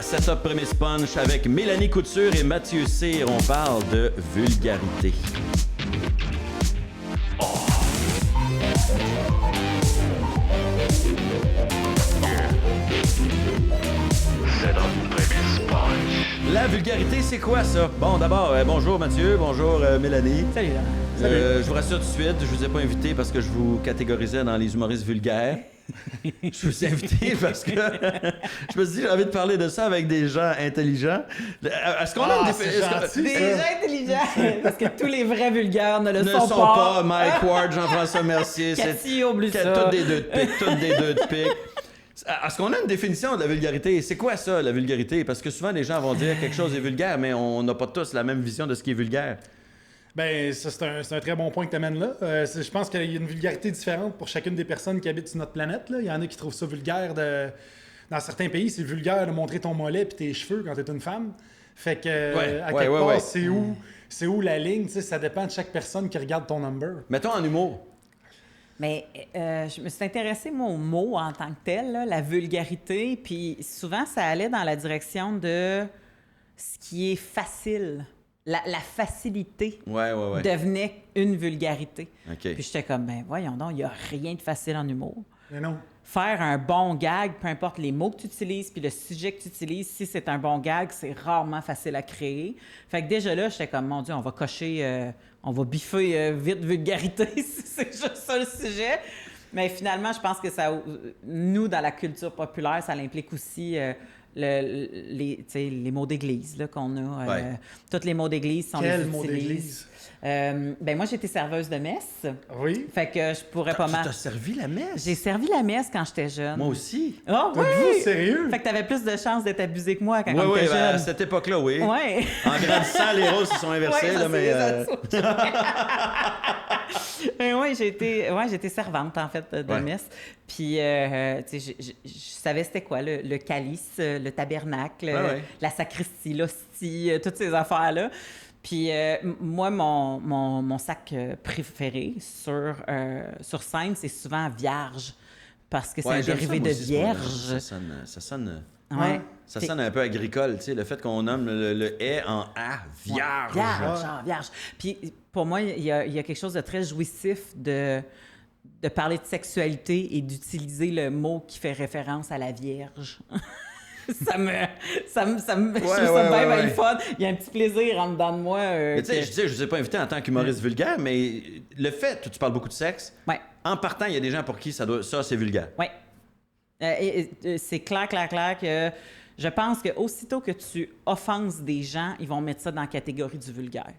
Setup Premise Punch avec Mélanie Couture et Mathieu Cyr. On parle de vulgarité. La vulgarité, c'est quoi ça? Bon, d'abord, bonjour Mathieu, bonjour Mélanie. Salut, là. Je vous rassure tout de suite, je vous ai pas invité parce que je vous catégorisais dans les humoristes vulgaires. Je vous ai invité parce que je me suis dit j'ai envie de parler de ça avec des gens intelligents. Est-ce qu'on a une définition? Des gens intelligents! Parce que tous les vrais vulgaires ne sont pas. Mike Ward, Jean-François Mercier, Cathy, oublie ça. toutes des deux de pique. Est-ce qu'on a une définition de la vulgarité? C'est quoi ça, la vulgarité? Parce que souvent, les gens vont dire quelque chose est vulgaire, mais on n'a pas tous la même vision de ce qui est vulgaire. Ben, ça, c'est un très bon point que tu amènes là. Je pense qu'il y a une vulgarité différente pour chacune des personnes qui habitent sur notre planète. Là. Il y en a qui trouvent ça vulgaire. Dans certains pays, c'est vulgaire de montrer ton mollet et tes cheveux quand tu es une femme. Fait que, à quelque part, c'est où la ligne? Ça dépend de chaque personne qui regarde ton number. Mettons en humour. Mais je me suis intéressée, moi, au mot en tant que tel, là, la vulgarité. Puis souvent, ça allait dans la direction de ce qui est facile. La facilité devenait une vulgarité. Okay. Puis j'étais comme, ben voyons donc, il n'y a rien de facile en humour. Mais non. Faire un bon gag, peu importe les mots que tu utilises puis le sujet que tu utilises, si c'est un bon gag, c'est rarement facile à créer. Fait que déjà là, j'étais comme, mon Dieu, on va cocher, on va biffer vite vulgarité si c'est juste ça le sujet. Mais finalement, je pense que ça, nous, dans la culture populaire, ça implique aussi les mots d'église là, qu'on a. Tous les mots d'église sont Quel les mot d'église? Ben moi, j'étais serveuse de messe. Oui. Fait que je pourrais pas mal... Tu t'as servi la messe? J'ai servi la messe quand j'étais jeune. Moi aussi. Ah oui! Êtes-vous sérieux? Fait que t'avais plus de chances d'être abusé que moi quand on était Oui, jeune. à cette époque-là, oui. Oui. En grandissant, les rôles se sont inversés. Ouais, là, mais, Oui, j'ai été servante, en fait, de messe. Puis, tu sais, je savais c'était quoi, le calice, le tabernacle, la sacristie, l'hostie, toutes ces affaires-là. Puis, moi, mon sac préféré sur scène, c'est souvent vierge, parce que c'est un dérivé de vierge. Ça sonne... Ouais. Ça sonne un peu agricole, tu sais, le fait qu'on nomme le « est » en « a », vierge. Vierge. Puis pour moi, il y a quelque chose de très jouissif de parler de sexualité et d'utiliser le mot qui fait référence à la Vierge. Je trouve ça bien le fun. Il y a un petit plaisir en dedans de moi. Mais tu sais, je ne vous ai pas invité en tant qu'humoriste vulgaire, mais le fait, tu parles beaucoup de sexe, en partant, il y a des gens pour qui ça c'est vulgaire. Oui. C'est clair que je pense qu'aussitôt que tu offenses des gens, ils vont mettre ça dans la catégorie du vulgaire.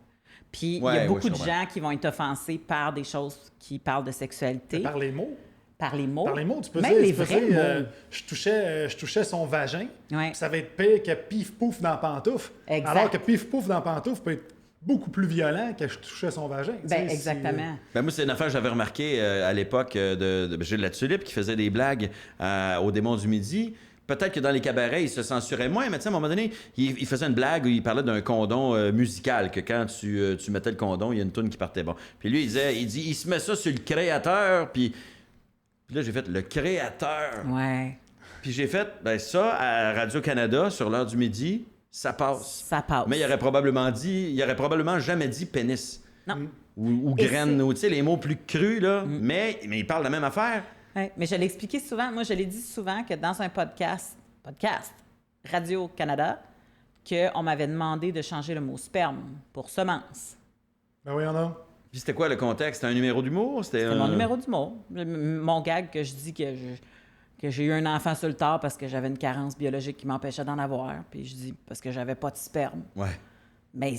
Puis il y a beaucoup de gens qui vont être offensés par des choses qui parlent de sexualité. Par les mots? Par les mots. Par les mots, tu peux même dire. Les vrais mots. Je touchais son vagin. Ouais. Ça va être pire que pif-pouf dans pantoufle. Exact. Alors que pif-pouf dans pantoufle peut être beaucoup plus violent que je touchais son vagin. Ben, exactement. Moi, c'est une affaire que j'avais remarqué à l'époque de Gilles Latulippe qui faisait des blagues au Démon du Midi. Peut-être que dans les cabarets, il se censurait moins, mais tu sais, à un moment donné, il faisait une blague où il parlait d'un condom musical, que quand tu mettais le condom, il y a une toune qui partait bon. Puis lui, il se met ça sur le créateur, puis là, j'ai fait le créateur. Ouais. Puis j'ai fait, ça, à Radio-Canada, sur l'heure du midi, ça passe. Ça passe. Mais il aurait probablement jamais dit pénis. Non. Ou graine, ou tu sais, les mots plus crus, là. Mais il parle de la même affaire. Oui, mais je l'ai expliqué souvent. Moi, je l'ai dit souvent que dans un podcast Radio-Canada, qu'on m'avait demandé de changer le mot sperme pour semence. Ben oui, on a. Puis c'était quoi le contexte? C'était un numéro d'humour? C'était mon numéro d'humour. Mon gag que je dis que j'ai eu un enfant sur le tard parce que j'avais une carence biologique qui m'empêchait d'en avoir. Puis je dis parce que j'avais pas de sperme. Ouais. Mais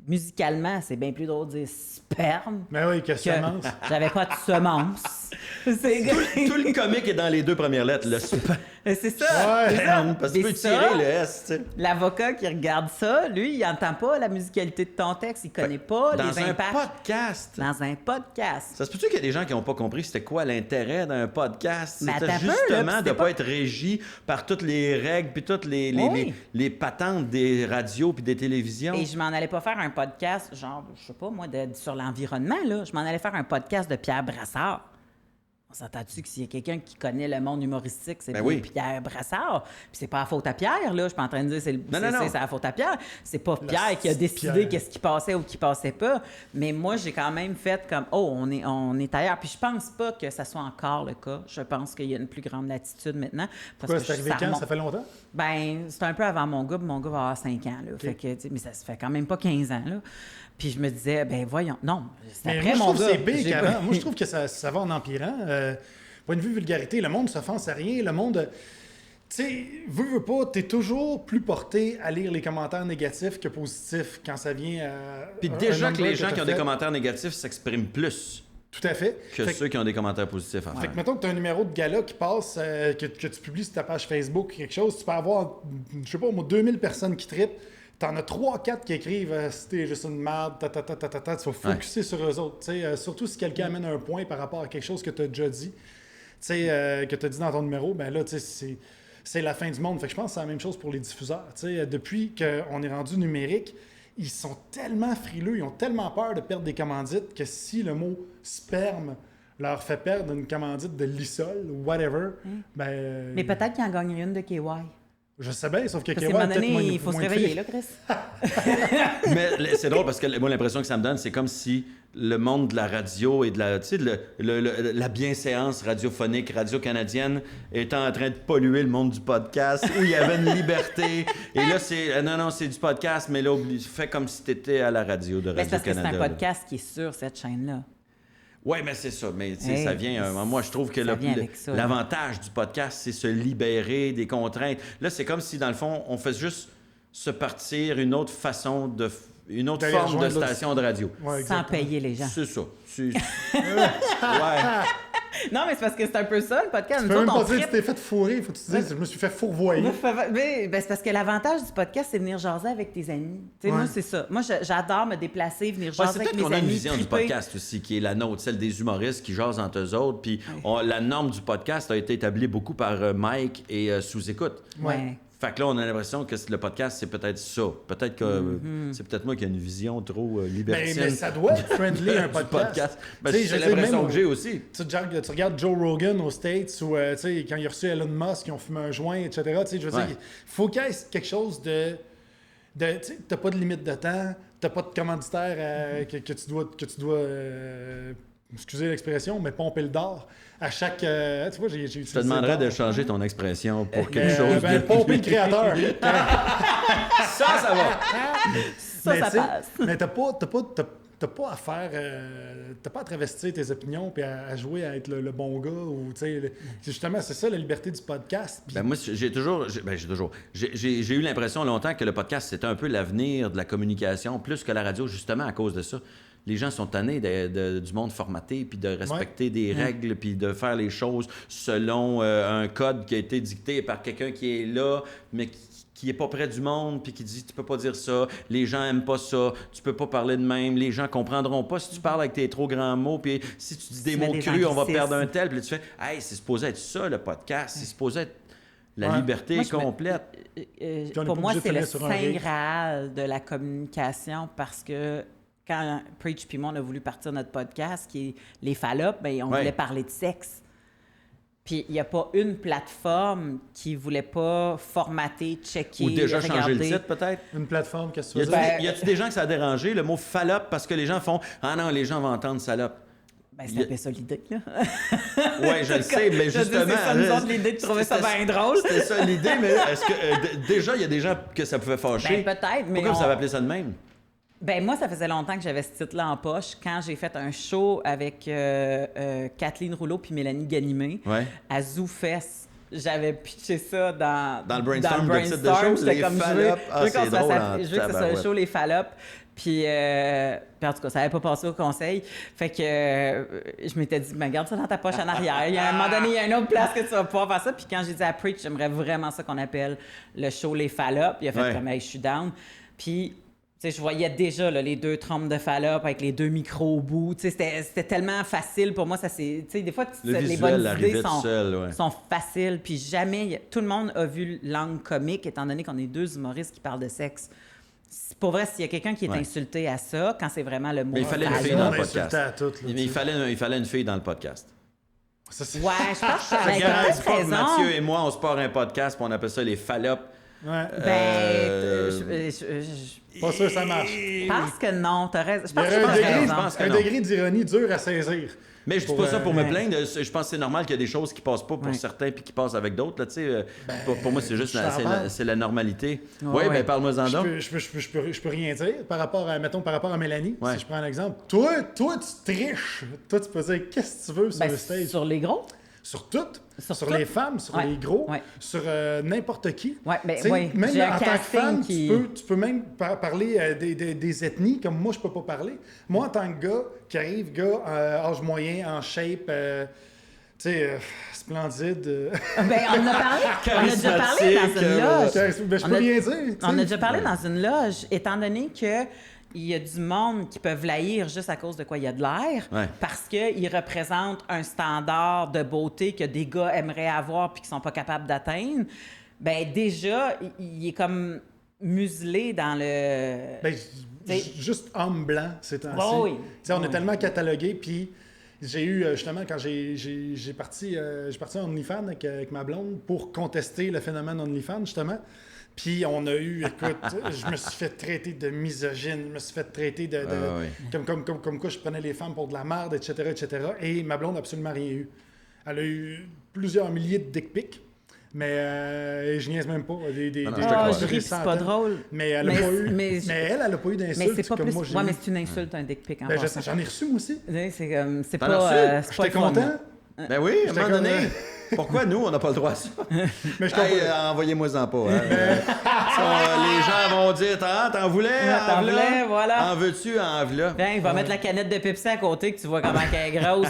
musicalement, c'est bien plus drôle de dire sperme. Mais oui, que semence. J'avais pas de semence. Tout le comique est dans les deux premières lettres, le sperme. C'est ça. Ouais. Parce que tu peux tirer le S, tu sais. L'avocat qui regarde ça, lui, il n'entend pas la musicalité de ton texte, il connaît pas les impacts. Dans un podcast. Ça se peut-tu qu'il y a des gens qui n'ont pas compris c'était quoi l'intérêt d'un podcast? Mais C'était justement de ne pas être régi par toutes les règles puis toutes les patentes des radios puis des télévisions. Et je m'en allais pas faire un podcast, genre, je sais pas moi, sur l'environnement, là. Je m'en allais faire un podcast de Pierre Brassard. On s'entend-tu que s'il y a quelqu'un qui connaît le monde humoristique, c'est oui. Pierre Brassard. Puis c'est pas la faute à Pierre, là. Je suis pas en train de dire c'est la faute à Pierre. C'est pas Pierre qui a décidé qu'est-ce qui passait ou qui passait pas. Mais moi, j'ai quand même fait comme, on est ailleurs. Puis je pense pas que ça soit encore le cas. Je pense qu'il y a une plus grande latitude maintenant. Pourquoi c'est arrivé quand? Ça fait longtemps? Ben, c'est un peu avant mon gars. Mon gars va avoir 5 ans, là. Fait que, mais ça se fait quand même pas 15 ans, là. Puis je me disais, ben voyons, non, c'est après mon gars. C'est pire qu'avant. Moi, je trouve que ça va en empirant. Point de vue vulgarité, le monde ne s'offense à rien. Le monde, tu sais, veux pas, t'es toujours plus porté à lire les commentaires négatifs que positifs quand ça vient à... Puis déjà que les gens qui ont des commentaires négatifs s'expriment plus. Tout à fait. Que ceux qui ont des commentaires positifs. Fait que mettons que tu as un numéro de gala qui passe, que tu publies sur ta page Facebook ou quelque chose, tu peux avoir, je sais pas, 2000 personnes qui trippent. T'en as 3-4 qui écrivent si t'es juste une merde, tu vas focusser sur eux autres. Surtout si quelqu'un amène un point par rapport à quelque chose que tu as déjà dit, que tu as dit dans ton numéro, ben là, c'est la fin du monde. Fait que je pense que c'est la même chose pour les diffuseurs. Depuis qu'on est rendu numérique, ils sont tellement frileux, ils ont tellement peur de perdre des commandites que si le mot sperme leur fait perdre une commandite de Lysol ou whatever, ben... Mais peut-être qu'il en gagnerait une de KY. Je sais bien, sauf que KY, à un moment donné, il faut se réveiller, là, Chris. Mais c'est drôle parce que moi, l'impression que ça me donne, c'est comme si le monde de la radio et de la, tu sais, la bienséance radiophonique radio-canadienne était en train de polluer le monde du podcast, où il y avait une liberté. Et là, c'est... non, c'est du podcast, mais là, fais comme si t'étais à la radio de Radio-Canada. C'est parce que c'est un podcast qui est sur cette chaîne-là. Oui, mais c'est ça. Mais ça vient. Moi, je trouve que l'avantage du podcast, c'est se libérer des contraintes. Là, c'est comme si, dans le fond, on fait juste se partir une autre façon de. Une autre forme de station de radio. Ouais, sans payer les gens. C'est ça. Ouais. Non, mais c'est parce que c'est un peu ça, le podcast. Tu peux même pas dire que tu t'es fait fourrer. Faut que tu dises, je me suis fait fourvoyer. Ben, c'est parce que l'avantage du podcast, c'est venir jaser avec tes amis. Moi, c'est ça. Moi, j'adore me déplacer, venir jaser avec mes amis. C'est peut-être qu'on a une vision du podcast aussi, qui est la nôtre, celle des humoristes qui jasent entre eux autres. Puis la norme du podcast a été établie beaucoup par Mike et Sous-Écoute. Ouais. Fait que là, on a l'impression que le podcast, c'est peut-être ça. Peut-être que c'est peut-être moi qui ai une vision trop libertine. Mais ça doit être friendly, un podcast. C'est l'impression que j'ai aussi. Tu regardes Joe Rogan aux States, ou quand il a reçu Elon Musk, ils ont fumé un joint, etc. Je veux dire, il faut qu'il y ait quelque chose de t'as pas de limite de temps, t'as pas de commanditaire que tu dois excusez l'expression, mais pomper le d'or à chaque... tu vois, j'ai utilisé... Je te demanderais de changer ton expression pour quelque chose. Pomper le créateur. Ça va. Ça passe. Mais t'as pas à faire... t'as pas à travestir tes opinions puis à jouer à être le bon gars. Ou, justement, c'est ça la liberté du podcast. Puis... Moi, j'ai eu l'impression longtemps que le podcast, c'était un peu l'avenir de la communication, plus que la radio, justement à cause de ça. Les gens sont tannés du monde formaté, puis de respecter des règles, puis de faire les choses selon un code qui a été dicté par quelqu'un qui est là, mais qui est pas près du monde, puis qui dit « tu peux pas dire ça, les gens aiment pas ça, tu peux pas parler de même, les gens comprendront pas si tu parles avec tes trop grands mots, puis si tu dis des mots crus, on va perdre un tel. » Puis là, tu fais « Hey, c'est supposé être ça, le podcast, c'est supposé être la liberté complète. » Pour moi, c'est le saint graal de la communication, parce que quand Preach puis moi, on a voulu partir notre podcast, qui est les Fallops, on voulait parler de sexe. Puis il n'y a pas une plateforme qui ne voulait pas formater, checker, ou déjà regarder. Changer le titre, peut-être? Une plateforme, qu'est-ce que tu veux dire? Y a-t-il des gens que ça a dérangé, le mot Fallop, parce que les gens font « Ah non, les gens vont entendre salope. » C'est un peu ça l'idée, là. Oui, je le sais, mais justement... C'est ça, nous autres, l'idée de trouver ça bien drôle. C'était ça l'idée, mais est-ce que déjà, il y a des gens que ça pouvait fâcher? Peut-être, mais... Pourquoi vous avez appelé ça de même? Moi, ça faisait longtemps que j'avais ce titre-là en poche. Quand j'ai fait un show avec Kathleen Rouleau puis Mélanie Ganimé à ZooFest, j'avais pitché ça dans le brainstorm de titre de show, les Fallops. Je veux que ça soit le show Les Fallops. Puis en tout cas, ça n'avait pas passé au conseil. Fait que je m'étais dit, garde ça dans ta poche en arrière. Il y a un moment donné, il y a une autre place que tu vas pouvoir faire ça. Puis quand j'ai dit à Preach, j'aimerais vraiment ça qu'on appelle le show Les Fallops. Il a fait comme, hey, je suis down. Puis... je voyais déjà là, les 2 trompes de Fallop avec les 2 micros au bout. C'était tellement facile pour moi. Des fois, les bonnes idées sont faciles. Puis jamais... Tout le monde a vu l'angle comique, étant donné qu'on est 2 humoristes qui parlent de sexe. Pour vrai, s'il y a quelqu'un qui est insulté à ça, quand c'est vraiment le mot... Mais il fallait une fille dans le podcast. Il fallait une fille dans le podcast. Ça, c'est... Ouais, je pense que Je t'as garantis peut-être pas que raison. Mathieu et moi, on se part un podcast, puis on appelle ça les fallops. Ouais. Pas sûr que ça marche. Je pense que non, t'as raison. Je Il y pense aurait que un t'as degré, raison. pense que un non. degré d'ironie dur à saisir. Mais je dis Pour, pas ça pour me ouais. plaindre. Je pense que c'est normal qu'il y a des choses qui passent pas pour Ouais. certains puis qui passent avec d'autres. Là, tu sais. Pour moi, c'est juste je suis c'est la normalité. Ouais, Oui, ouais. ben parle-moi-en donc. Je peux rien dire par rapport à Mélanie, Ouais. si je prends un exemple. Toi, tu triches. Toi, tu peux dire qu'est-ce que tu veux sur Ben, le stage. sur les gros? Sur toutes. Sur Sur toutes. les femmes, sur Ouais. les gros, Ouais. sur n'importe qui. Ouais, ben, Tu sais, ouais. même J'ai un en tant que casting femme, qui- tu peux même parler des ethnies, comme moi, je peux pas parler. Moi, en tant que gars qui arrive, âge moyen, en shape, tu sais, splendide. Ben, on en a parlé. On a déjà parlé dans une loge. Ben, je On peux a- rien dire. tu sais. On a déjà parlé dans une loge, étant donné que il y a du monde qui peuvent l'haïr juste à cause de quoi il y a de l'air, Ouais. parce qu'il représente un standard de beauté que des gars aimeraient avoir puis qu'ils sont pas capables d'atteindre. Ben déjà, il est comme muselé dans le... Ben, T'sais- juste homme blanc, c'est temps-ci. Oh oui. Tu sais, on Oui. est tellement catalogué, puis j'ai eu, justement, quand j'ai parti en OnlyFans avec ma blonde pour contester le phénomène OnlyFans, justement. Puis on a eu, écoute, je me suis fait traiter de misogyne, je me suis fait traiter de Ah, comme quoi je prenais les femmes pour de la merde, etc., etc. Et ma blonde n'a absolument rien eu. Elle a eu plusieurs milliers de dick pics, mais je niaise même pas. Des non, je te Ah, crois. je ris, puis c'est pas drôle. Mais elle a Mais- pas eu. mais- Mais elle a pas eu Mais d'insultes c'est pas comme plus... moi j'ai Ouais, eu. mais c'est une insulte, un dick pic en Ben, passant. j'en ai reçu moi aussi. C'est comme... C'est T'en pas... as reçu? c'est pas J'étais le fun. content. Ben oui, à un J'étais moment donné. comme, Pourquoi nous, on n'a pas le droit à ça? Mais je Hey, comprends. envoyez-moi-en pas. Hein. Les gens vont dire t'en voulais, t'en en v'là? voulais, voilà. En veux-tu, en v'là? Viens, il va mettre la canette de Pepsi à côté que tu vois comment elle est grosse.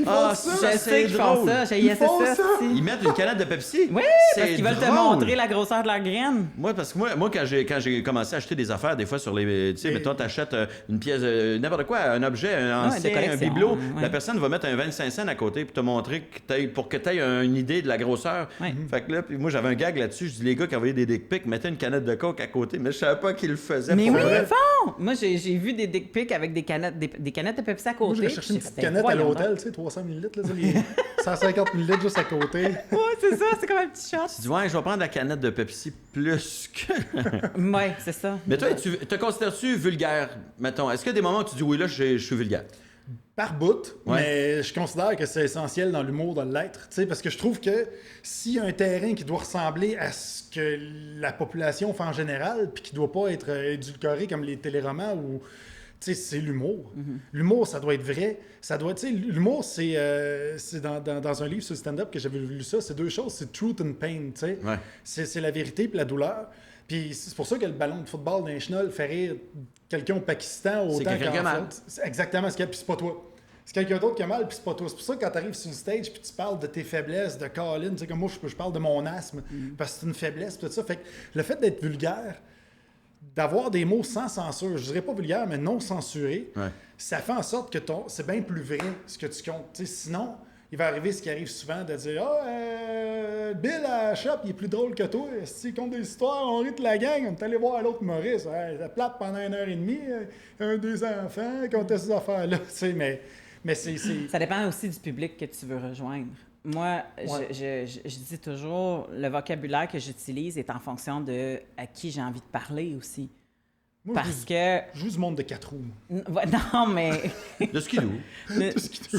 Ah, Je sais qu'ils font ça. J'ai Ils font ça. aussi. Ils mettent une canette de Pepsi? Oui, C'est parce qu'ils veulent te drôle. montrer la grosseur de leur graine. Moi, parce que moi quand j'ai commencé à acheter des affaires, des fois sur les. Tu sais, mettons, t'achètes une pièce, n'importe quoi, un objet, un Ouais, de ancien, un collection, bibelot, ouais. la personne va mettre un 25 cents à côté pour te montrer pour que tu aies une idée de la grosseur. Ouais. Fait que là, puis moi, j'avais un gag là-dessus. Je dis, les gars qui envoyaient des dick pics mettaient une canette de coke à côté, mais je savais pas qu'ils le faisaient. Mais pour oui, vrai. ils font! Moi, j'ai vu des dick pics avec des canettes de Pepsi à Moi, côté. je vais chercher une puis petite j'ai fait, canette à voyons l'hôtel, donc. tu sais, 300 ml, là, les 150 ml juste à côté. Ouais, c'est ça, c'est comme un petit shot. Tu dis, ouais, je vais prendre la canette de Pepsi plus que. Ouais, c'est ça. Mais toi, tu te considères-tu vulgaire, mettons? Est-ce qu'il y a des moments où tu dis, oui, là, je suis vulgaire? Par bout, Ouais. mais je considère que c'est essentiel dans l'humour de l'être. Tu sais, parce que je trouve que s'il y a un terrain qui doit ressembler à ce que la population fait en général, puis qui doit pas être édulcoré comme les téléromans ou. Tu sais, c'est l'humour. L'humour, ça doit être vrai. Ça doit, tu sais, l'humour, c'est dans un livre sur le stand-up que j'avais lu ça, c'est deux choses, c'est truth and pain, tu sais. Ouais. C'est la vérité puis la douleur. Puis c'est pour ça que le ballon de football d'un chenol fait rire quelqu'un au Pakistan C'est autant quelqu'un qui a qu'en mal. France. C'est exactement ce qu'il y a, puis c'est pas toi. C'est quelqu'un d'autre qui a mal, puis c'est pas toi. C'est pour ça que quand tu arrives sur le stage, puis tu parles de tes faiblesses, de Colin, tu sais, comme moi, je parle de mon asthme, parce que c'est une faiblesse, puis tout ça. Fait que le fait d'être vulgaire, d'avoir des mots sans censure, je dirais pas vulgaire, mais non censurés, Ouais. ça fait en sorte que c'est bien plus vrai ce que tu comptes. Tu sais, sinon, il va arriver ce qui arrive souvent de dire Bill à la shop, il est plus drôle que toi. S'il compte des histoires, on rit de la gang. On est allé voir l'autre Maurice. Ça plate pendant 1h30. Deux enfants, comptait ces affaires-là. Tu sais, mais c'est. Ça dépend aussi du public que tu veux rejoindre. Moi, Ouais. je dis toujours, le vocabulaire que j'utilise est en fonction de à qui j'ai envie de parler aussi. Moi, Parce que... je joue du monde de 4 roues. moi. Non, mais... De skidoo.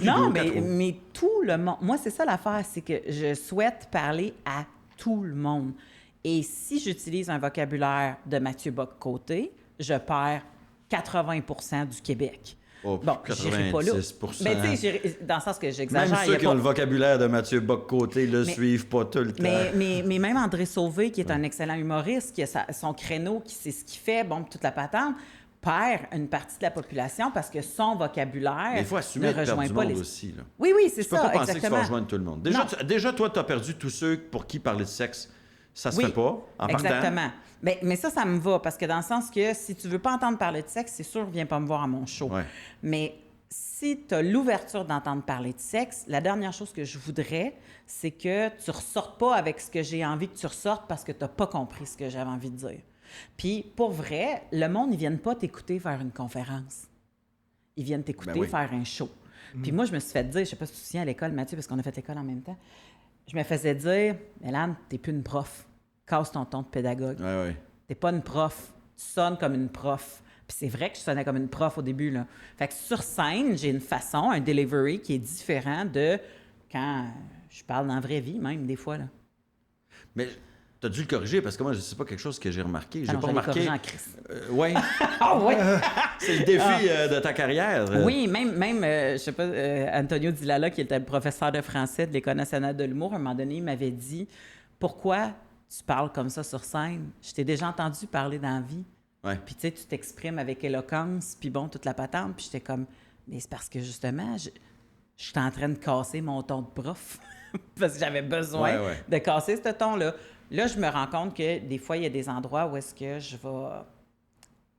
non, quatre roues. mais tout le monde... Moi, c'est ça l'affaire, c'est que je souhaite parler à tout le monde. Et si j'utilise un vocabulaire de Mathieu Bock-Côté, je perds 80% du Québec. Oh, Bon, j'irai pas là. 96%. Mais tu sais, dans le sens que j'exagère. Même il y ceux a qui pas- ont le vocabulaire de Mathieu Bock-Côté le Mais- suivent pas tout le temps. Mais même André Sauvé, qui est un excellent humoriste, qui a son créneau, qui sait ce qu'il fait, bon, toute la patente, perd une partie de la population parce que son vocabulaire Mais il faut assumer ne de perdre rejoint du pas monde les... aussi. Là. Oui, oui, c'est Tu peux ça, pas penser que tu exactement. vas rejoindre tout le monde. Non. Déjà toi, tu as perdu tous ceux pour qui parler de sexe. Ça se Oui, fait pas, en partant. exactement. Mais ça me va, parce que dans le sens que si tu veux pas entendre parler de sexe, c'est sûr, viens pas me voir à mon show. Ouais. Mais si tu as l'ouverture d'entendre parler de sexe, la dernière chose que je voudrais, c'est que tu ressortes pas avec ce que j'ai envie que tu ressortes parce que tu n'as pas compris ce que j'avais envie de dire. Puis, pour vrai, le monde, ils viennent pas t'écouter faire une conférence. Ils viennent t'écouter Ben oui. faire un show. Puis moi, je me suis fait dire, je sais pas si tu te souviens à l'école, Mathieu, parce qu'on a fait l'école en même temps, je me faisais dire, Mélane, t'es plus une prof. Casse ton ton de pédagogue. Ouais. T'es pas une prof. Tu sonnes comme une prof. Puis c'est vrai que je sonnais comme une prof au début, là. Fait que sur scène, j'ai une façon, un delivery qui est différent de quand je parle dans la vraie vie, même, des fois, là. Mais t'as dû le corriger parce que moi, c'est pas quelque chose que j'ai remarqué. J'ai Ah non, pas je l'ai remarqué. corrigé en crise. Ouais. Ah oui! C'est le défi de ta carrière. Oui, même je sais pas, Antonio Dilala, qui était le professeur de français de l'École nationale de l'humour, à un moment donné, il m'avait dit « Pourquoi tu parles comme ça sur scène? Je t'ai déjà entendu parler dans la vie. Ouais. Puis tu sais, tu t'exprimes avec éloquence, puis bon, toute la patente. » Puis j'étais comme « Mais c'est parce que justement, je suis en train de casser mon ton de prof. » Parce que j'avais besoin de casser ce ton-là. Là, je me rends compte que des fois, il y a des endroits où est-ce que je vais,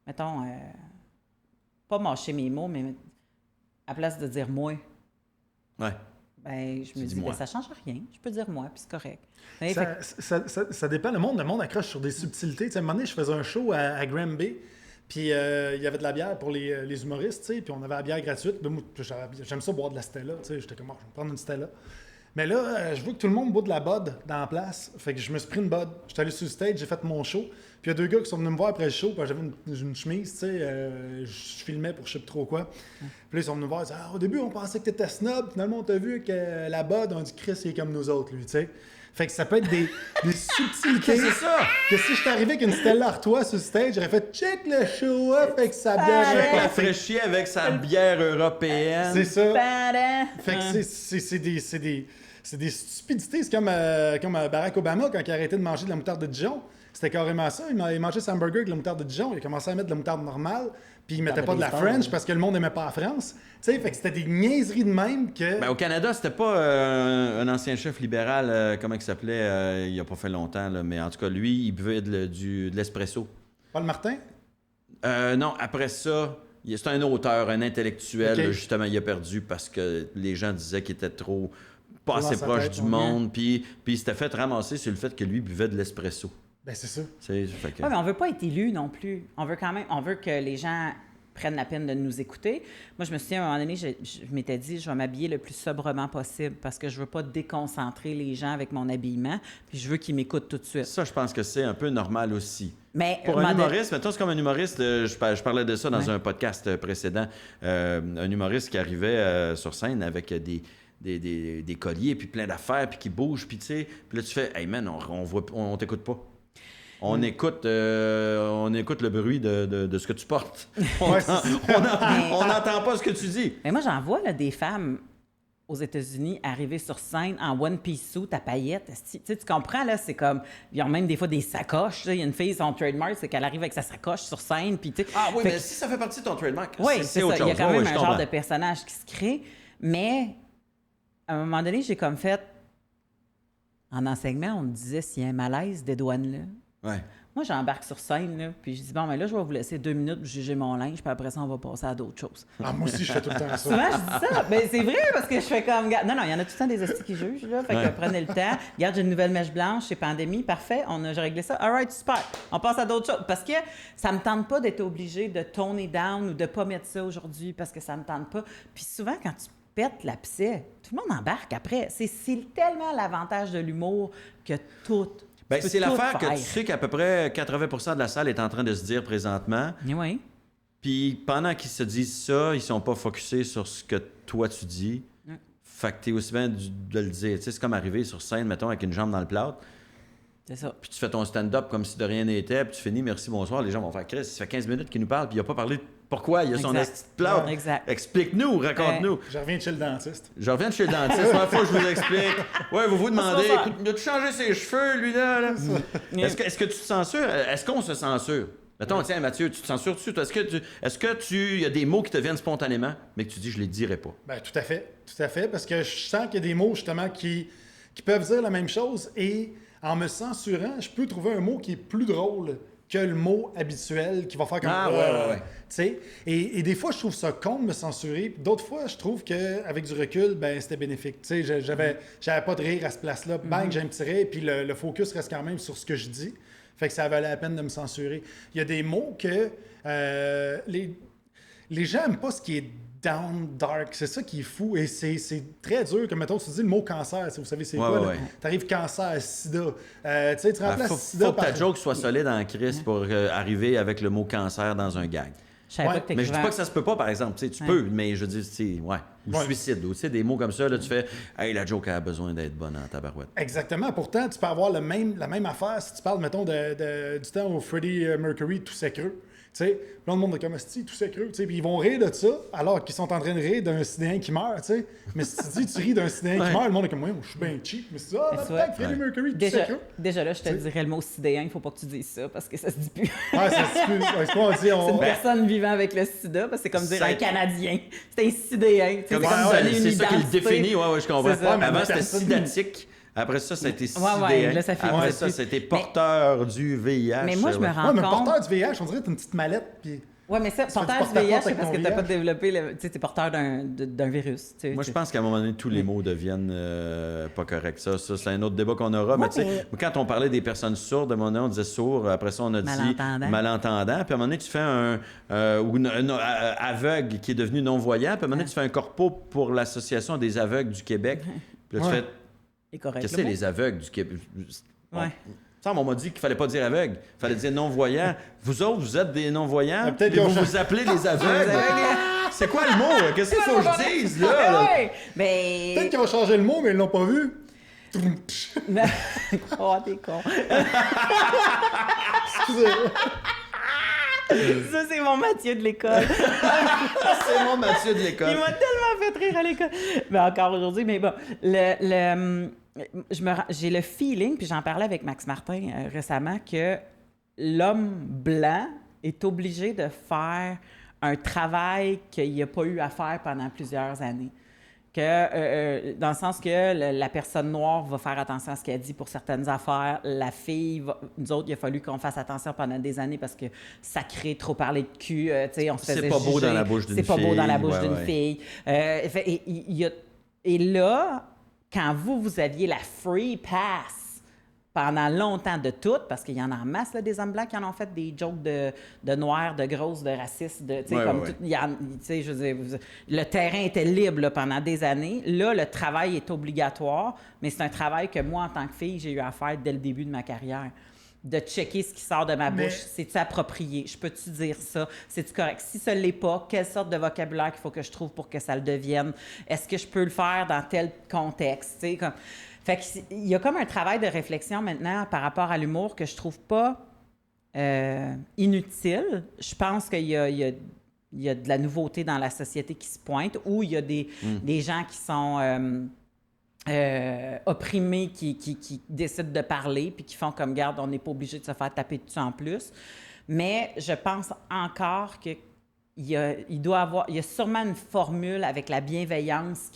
mettons, pas mâcher mes mots, mais à place de dire « moi », Ouais. ben, je me dis, ben, ça change rien. Je peux dire moi, puis c'est correct. Ça dépend. Le monde accroche sur des subtilités. Tu sais, à un moment donné, je faisais un show à Granby, puis il y avait de la bière pour les humoristes, tu sais, puis on avait la bière gratuite. Ben, moi, j'aime ça boire de la Stella. Tu sais, j'étais comme, je vais prendre une Stella. Mais là, je vois que tout le monde boit de la Bud dans la place. Fait que je me suis pris une Bud. J'étais allé sur le stage, j'ai fait mon show. Puis il y a deux gars qui sont venus me voir après le show. Puis j'avais une chemise, tu sais. Je filmais pour je sais plus trop quoi. Puis là, ils sont venus me voir. Ils disaient, au début, on pensait que t'étais snob. Finalement, on t'a vu que la Bud, on dit Chris, il est comme nous autres, lui, tu sais. Fait que ça peut être des subtilités. C'est ça! Que si j'étais arrivé avec une Stella Artois sur le stage, j'aurais fait check le show up avec sa bière. Rafraîchi avec sa bière européenne. C'est ça. Tadam! Fait que c'est des stupidités. C'est comme Barack Obama quand il a arrêté de manger de la moutarde de Dijon. C'était carrément ça. Il mangeait son hamburger avec de la moutarde de Dijon. Il a commencé à mettre de la moutarde normale. Puis il mettait pas de la French parce que le monde n'aimait pas la France. Tu sais, fait que c'était des niaiseries de même que... Ben, au Canada, c'était pas un ancien chef libéral, comment il s'appelait, il y a pas fait longtemps, là, mais en tout cas, lui, il buvait de l'espresso. Paul Martin? Non, après ça, c'est un auteur, un intellectuel, Okay. justement, il a perdu parce que les gens disaient qu'il était pas assez Dans sa proche tête, du ouais. monde, puis il s'était fait ramasser sur le fait que lui buvait de l'espresso. Ben c'est ça. Fait que... Oui, mais on veut pas être élu non plus. On veut que les gens prennent la peine de nous écouter. Moi, je me souviens, à un moment donné, je m'étais dit, je vais m'habiller le plus sobrement possible parce que je veux pas déconcentrer les gens avec mon habillement, puis je veux qu'ils m'écoutent tout de suite. Ça, je pense que c'est un peu normal aussi. Mais Pour un humoriste, mettons, c'est comme un humoriste, je parlais de ça dans un podcast précédent, un humoriste qui arrivait sur scène avec des colliers, puis plein d'affaires, puis qui bougent, puis tu sais, puis là, tu fais « Hey man, on t'écoute pas. On écoute le bruit de ce que tu portes. On n'entend pas ce que tu dis. » Mais moi, j'en vois là, des femmes aux États-Unis arriver sur scène en one-piece suit à paillettes. Tu sais, tu comprends, là, c'est comme... Ils ont même des fois des sacoches. Il y a une fille, son trademark, c'est qu'elle arrive avec sa sacoche sur scène, puis tu sais... Ah oui, mais si ça fait partie de ton trademark, oui, c'est autre ça. Il y a chose. quand même je un comprends. genre de personnage qui se crée. Mais, à un moment donné, j'ai comme fait... En enseignement, on me disait s'il y a un malaise, dédouane-le. Ouais. Moi, j'embarque sur scène, là, puis je dis, bon, mais là, je vais vous laisser 2 minutes pour juger mon linge, puis après ça, on va passer à d'autres choses. Ah, moi aussi, je fais tout le temps ça. Souvent, je dis ça. Ben, c'est vrai, parce que je fais comme. Non, il y en a tout le temps des hosties qui jugent, là. Fait que prenez le temps. Regarde, j'ai une nouvelle mèche blanche, c'est pandémie, parfait, j'ai réglé ça. All right, super. On passe à d'autres choses. Parce que ça me tente pas d'être obligé de toner down ou de pas mettre ça aujourd'hui parce que ça me tente pas. Puis souvent, quand tu pètes l'abcès, tout le monde embarque après. C'est tellement l'avantage de l'humour que tout. Ben, tu peux c'est tout l'affaire que faire. tu sais qu'à peu près 80% de la salle est en train de se dire présentement. Oui. Puis pendant qu'ils se disent ça, ils sont pas focusés sur ce que toi tu dis. Fait que t'es aussi bien de le dire. Tu sais, c'est comme arriver sur scène, mettons, avec une jambe dans le plâtre. C'est ça. Puis tu fais ton stand-up comme si de rien n'était, puis tu finis, merci, bonsoir. Les gens vont faire Chris, ça fait 15 minutes qu'il nous parle, puis il a pas parlé de pourquoi il a son Exact. esti de plâtre. Exact. Explique-nous, raconte-nous. Je reviens de chez le dentiste. Je reviens de chez le dentiste, la fois je vous explique. Ouais, vous vous demandez, ça. écoute, il a-tu changé ses cheveux, lui, là? Est-ce que tu te censures? Est-ce qu'on se censure? Mettons, tiens, Mathieu, tu te censures-tu? Est-ce que il y a des mots qui te viennent spontanément, mais que tu dis, je les dirai pas? Ben, tout à fait, parce que je sens qu'il y a des mots, justement, qui peuvent dire la même chose, et en me censurant, je peux trouver un mot qui est plus drôle que le mot habituel, qui va faire comme... Ouais. Tu sais, et des fois, je trouve ça con de me censurer, puis d'autres fois, je trouve qu'avec du recul, ben c'était bénéfique. Tu sais, j'avais pas de rire à ce place-là, bang, j'ai un petit rire, puis le focus reste quand même sur ce que je dis. Fait que ça valait la peine de me censurer. Il y a des mots que les gens n'aiment pas ce qui est down, dark. C'est ça qui est fou. Et c'est très dur. Comme, mettons, tu dis le mot cancer. Vous savez, c'est quoi? Ouais. T'arrives cancer, sida. Tu remplaces sida faut que par... ta joke soit solide en crise pour arriver avec le mot cancer dans un gag. Mais je dis pas que ça se peut pas, par exemple. Tu peux, mais je dis, ou suicide. Ou des mots comme ça, là, tu fais « Hey, la joke a besoin d'être bonne en tabarouette. » Exactement. Pourtant, tu peux avoir la même affaire si tu parles, mettons, du temps où Freddie Mercury toussait creux. Plein de monde est comme « tout s'écreux ». Puis ils vont rire de ça alors qu'ils sont en train de rire d'un Sidéen qui meurt. T'sais. Mais si tu ris d'un Sidéen qui meurt, le monde est comme « je suis bien cheap ». Mais c'est peut-être Freddie Mercury, tout s'écreux. Déjà là, je te dirais le mot Sidéen, il faut pas que tu dises ça parce que ça se dit plus. Ça se dit plus. C'est quoi on dit? C'est une personne vivant avec le sida, parce que c'est comme dire un Canadien. C'est un Sidéen. C'est ça qui le définit, je comprends. Avant, c'était sidatique. Après ça, ça a été sidéen. Là, ça fait après ça, c'était porteur du VIH. Mais moi, je me rends compte... mais porteur du VIH, on dirait que t'as une petite mallette. Puis... Oui, mais ça, porteur du VIH, c'est parce que t'as pas développé... Tu sais, t'es porteur d'un virus. Moi, je pense qu'à un moment donné, tous les mots deviennent pas corrects. Ça, c'est un autre débat qu'on aura. Mais tu sais, quand on parlait des personnes sourdes, à un moment donné, on disait sourd. Après ça, on a dit malentendant. Puis à un moment donné, tu fais un aveugle qui est devenu non-voyant. Puis à un moment donné, tu fais un corpo pour l'Association des aveugles du Québec. Puis là, tu fais... Qu'est-ce que c'est les aveugles du Québec? Ça, on m'a dit qu'il fallait pas dire aveugle. Il fallait dire non-voyant. Vous autres, vous êtes des non-voyants? Et vous vous appelez les aveugles? C'est quoi le mot? Qu'est-ce qu'il faut que je dise, là? Mais... Peut-être qu'ils ont changé le mot, mais ils l'ont pas vu. Oh, t'es con. Excusez. Ça, c'est mon Mathieu de l'école. C'est mon Mathieu de l'école. Il m'a tellement fait rire à l'école. Mais encore aujourd'hui, mais bon, j'ai le feeling, puis j'en parlais avec Max Martin récemment, que l'homme blanc est obligé de faire un travail qu'il n'a pas eu à faire pendant plusieurs années. Dans le sens que la personne noire va faire attention à ce qu'elle dit pour certaines affaires. La fille, nous autres, il a fallu qu'on fasse attention pendant des années parce que sacré, trop parler de cul, on se faisait juger. C'est pas beau dans la bouche d'une fille. C'est pas beau dans la bouche d'une fille. Et là, quand vous aviez la free pass pendant longtemps de tout, parce qu'il y en a en masse, là, des hommes blancs qui en ont fait des jokes de noirs, de grosses, de racistes, je veux dire, le terrain était libre là, pendant des années. Là, le travail est obligatoire, mais c'est un travail que moi, en tant que fille, j'ai eu à faire dès le début de ma carrière. De checker ce qui sort de ma bouche. C'est-tu approprié? Je peux-tu dire ça? C'est-tu correct? Si ce ne l'est pas, quelle sorte de vocabulaire qu'il faut que je trouve pour que ça le devienne? Est-ce que je peux le faire dans tel contexte? Fait qu'il y a comme un travail de réflexion maintenant par rapport à l'humour que je trouve pas inutile. Je pense qu'il y a de la nouveauté dans la société qui se pointe, où il y a des gens qui sont opprimés, qui décident de parler, puis qui font comme garde, on n'est pas obligé de se faire taper dessus en plus. Mais je pense encore que il y a sûrement une formule avec la bienveillance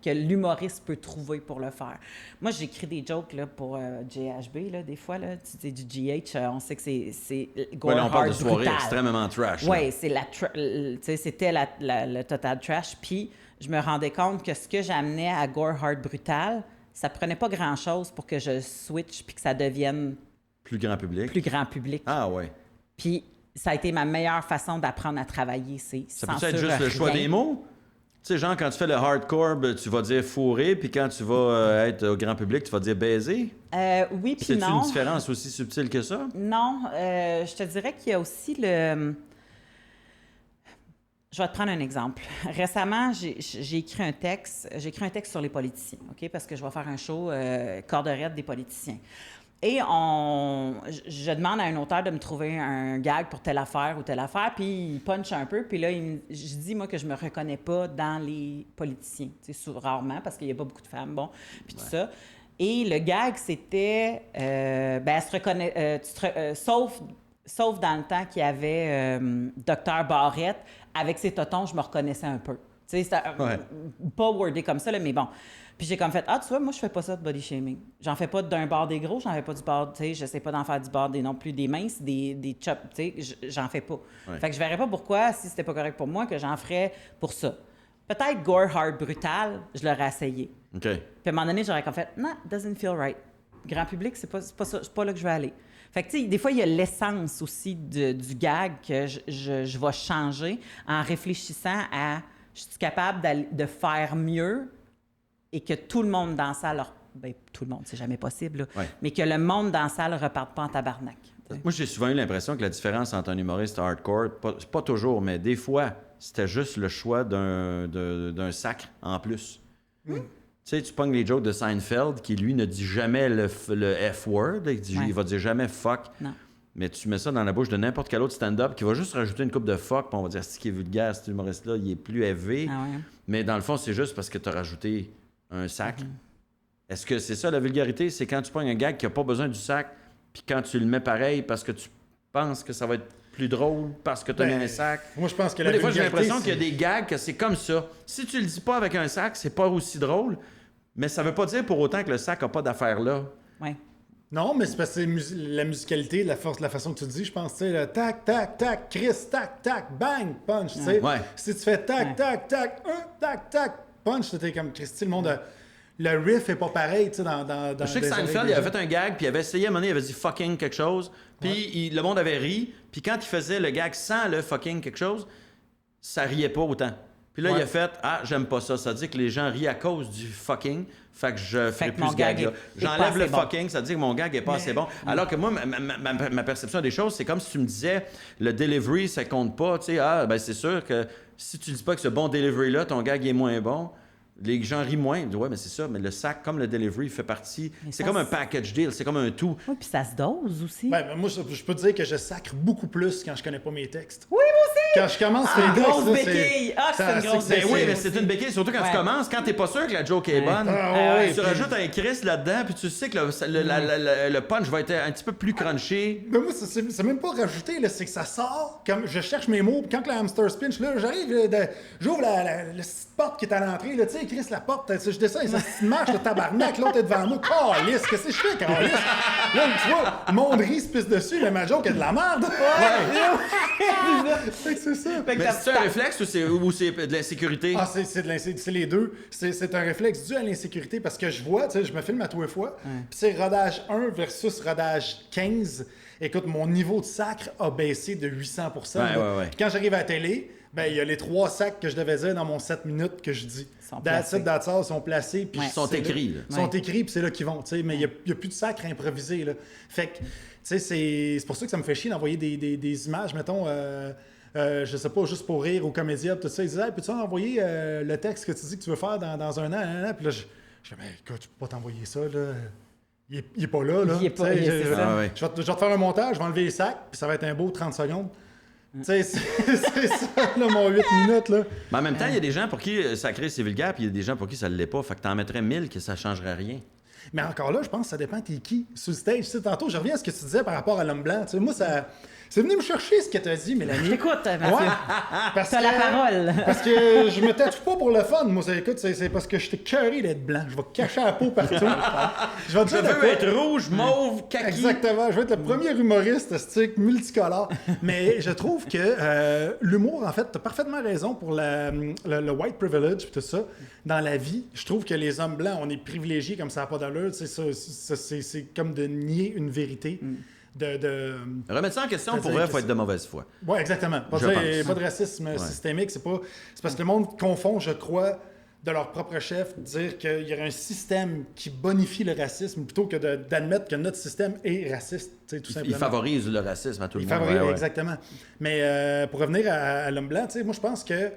que l'humoriste peut trouver pour le faire. Moi, j'écris des jokes là, pour GHB, là, des fois. Là, tu sais, du GH, on sait que c'est gore on parle de soirée brutal. extrêmement trash. Oui, c'était le total trash. Puis, je me rendais compte que ce que j'amenais à gore hard brutal, ça prenait pas grand-chose pour que je switch puis que ça devienne... Plus grand public. Ah ouais. Puis, ça a été ma meilleure façon d'apprendre à travailler. Ça peut être juste le choix des mots? Tu sais, genre, quand tu fais le hardcore, tu vas dire fourré, puis quand tu vas être au grand public, tu vas dire baiser? Oui, puis non. C'est une différence aussi subtile que ça? Non. Je te dirais qu'il y a aussi le... Je vais te prendre un exemple. Récemment, j'ai écrit un texte. J'ai écrit un texte sur les politiciens, OK? Parce que je vais faire un show corde raide des politiciens. Et je demande à un auteur de me trouver un gag pour telle affaire ou telle affaire, puis il punch un peu, puis là, je dis, moi, que je me reconnais pas dans les politiciens, tu sais, rarement, parce qu'il y a pas beaucoup de femmes, bon, puis tout ça. Et le gag, c'était, elle se reconnaît, sauf dans le temps qu'il y avait Dr Barrette, avec ses totons, je me reconnaissais un peu. Tu sais, c'était pas wordé comme ça, là, mais bon. Puis j'ai comme fait, tu vois, moi, je fais pas ça de body shaming. J'en fais pas d'un bord des gros, j'en fais pas du bord, tu sais, je sais pas d'en faire du bord des non plus des minces, des chops, tu sais, j'en fais pas. Ouais. Fait que je verrais pas pourquoi, si c'était pas correct pour moi, que j'en ferais pour ça. Peut-être gore hard brutal, je l'aurais essayé. OK. Puis à un moment donné, j'aurais comme fait, non, doesn't feel right. Grand public, c'est pas ça, c'est pas là que je vais aller. Fait que, tu sais, des fois, il y a l'essence aussi du gag que je vais changer en réfléchissant à Je suis capable de faire mieux et que tout le monde dans la salle... Ben, tout le monde, c'est jamais possible, là, mais que le monde dans la salle ne reparte pas en tabarnak. Moi, j'ai souvent eu l'impression que la différence entre un humoriste hardcore, pas toujours, mais des fois, c'était juste le choix d'un sacre en plus. Tu sais, tu pognes les jokes de Seinfeld, qui, lui, ne dit jamais le F-word. Il va dire jamais fuck. Non. Mais tu mets ça dans la bouche de n'importe quel autre stand-up qui va juste rajouter une coupe de fuck, puis on va dire, c'est ce qui est vulgaire, cet humoriste-là, il est plus élevé. Ah ouais. Mais dans le fond, c'est juste parce que tu as rajouté un sacre. Est-ce que c'est ça la vulgarité? C'est quand tu pognes un gag qui n'a pas besoin du sac, puis quand tu le mets pareil parce que tu penses que ça va être plus drôle parce que tu as mis un sac. Moi, je pense que des fois, j'ai l'impression qu'il y a des gags que c'est comme ça. Si tu le dis pas avec un sac, c'est pas aussi drôle, mais ça veut pas dire pour autant que le sac n'a pas d'affaire là. Ouais. Non, mais c'est parce que c'est la musicalité, la force, la façon que tu le dis, je pense, tu sais, le tac, tac, tac, Chris, tac, tac, bang, punch, tu sais. Si tu fais tac, tac, tac, tac, tac, punch, t'es comme Christy, le monde... Le riff est pas pareil, tu sais, dans je sais que Seinfeld, il avait fait un gag, puis il avait essayé à un moment donné, il avait dit fucking quelque chose, puis le monde avait ri, puis quand il faisait le gag sans le fucking quelque chose, ça riait pas autant. Puis là, il a fait j'aime pas ça. Ça dit que les gens rient à cause du fucking, fait que je ferai plus ce gag-là. J'enlève le fucking, ça dit que mon gag est pas assez bon. Alors que moi, ma perception des choses, c'est comme si tu me disais le delivery, ça compte pas, tu sais, ben c'est sûr que si tu dis pas que ce bon delivery-là, ton gag est moins bon. Les gens rient moins. Ouais, mais c'est ça. Mais le sac, comme le delivery, fait partie. C'est comme un package deal. C'est comme un tout. Oui, puis ça se dose aussi. Ben, moi, je peux te dire que je sacre beaucoup plus quand je connais pas mes textes. Oui, moi aussi! Quand je commence une les grosse textes, béquille! C'est une grosse béquille! Oui, mais c'est une béquille. Surtout quand tu commences, quand t'es pas sûr que la joke est bonne. Tu rajoutes un Chris là-dedans, puis tu sais que le punch va être un petit peu plus crunché. Mais moi, c'est même pas rajouté, là, c'est que ça sort. Comme je cherche mes mots, puis quand le hamster spinch, là, j'arrive, j'ouvre la porte qui est à l'entrée, là, tu sais, Chris, la porte, je descends, et ça se marche, le tabarnak, l'autre est devant moi. Calisse, qu'est-ce que je fais, calisse? Là, tu vois, mon riz se pisse dessus, le ma joke est de la merde. C'est ça. Mais c'est un réflexe ou c'est de l'insécurité? C'est les deux. C'est un réflexe dû à l'insécurité parce que je vois, tu sais, je me filme à tous les fois, puis c'est rodage 1 versus rodage 15. Écoute, mon niveau de sacre a baissé de 800%. Puis quand j'arrive à la télé, ben il y a les 3 sacs que je devais dire dans mon 7 minutes que je dis. Ils sont placés. Puis ils sont écrits. Ils sont écrits, puis c'est là qu'ils vont. Mais il n'y a plus de sacre improvisé. Là. Fait que, tu sais, c'est pour ça que ça me fait chier d'envoyer des images, mettons... je sais pas, juste pour rire aux comédiens, tout ça. Ils disaient, hey, peux-tu envoyer le texte que tu dis que tu veux faire dans un an? Puis là, je dis, mais écoute, je peux pas t'envoyer ça, là. Il est pas là, là. Il est pas, je vais te faire un montage, je vais enlever les sacs, puis ça va être un beau 30 secondes. Tu sais, c'est ça, là, mon 8 minutes, là. Mais en même temps, il y a des gens pour qui sacré, c'est vulgaire, puis il y a des gens pour qui ça ne l'est pas. Fait que t'en mettrais 1000 que ça changerait rien. Mais encore là, je pense que ça dépend t'es qui sur le stage. Tu sais, tantôt, je reviens à ce que tu disais par rapport à l'homme blanc. Tu sais, moi, c'est venu me chercher ce que tu as dit, Mélanie. Écoute, Mathieu, t'as la parole. Parce que je me tatoue pas pour le fun. Moi, écoute, c'est parce que je t'ai cœuré d'être blanc. Je vais cacher la peau partout. Je veux être rouge, mauve, kaki. Exactement. Je vais être le premier humoriste multicolore. Mais je trouve que l'humour, en fait, t'as parfaitement raison pour le white privilege et tout ça. Dans la vie, je trouve que les hommes blancs, on est privilégiés comme ça n'a pas d'allure. C'est comme de nier une vérité. Remettre ça en question, pour vrai, il faut être de mauvaise foi. Oui, exactement. Pas de racisme systémique. C'est parce que le monde confond, je crois, de leur propre chef, dire qu'il y aurait un système qui bonifie le racisme plutôt que d'admettre que notre système est raciste, tout simplement. Il favorise le racisme à tout le monde. Il favorise, exactement. Mais pour revenir à l'homme blanc, moi, je pense que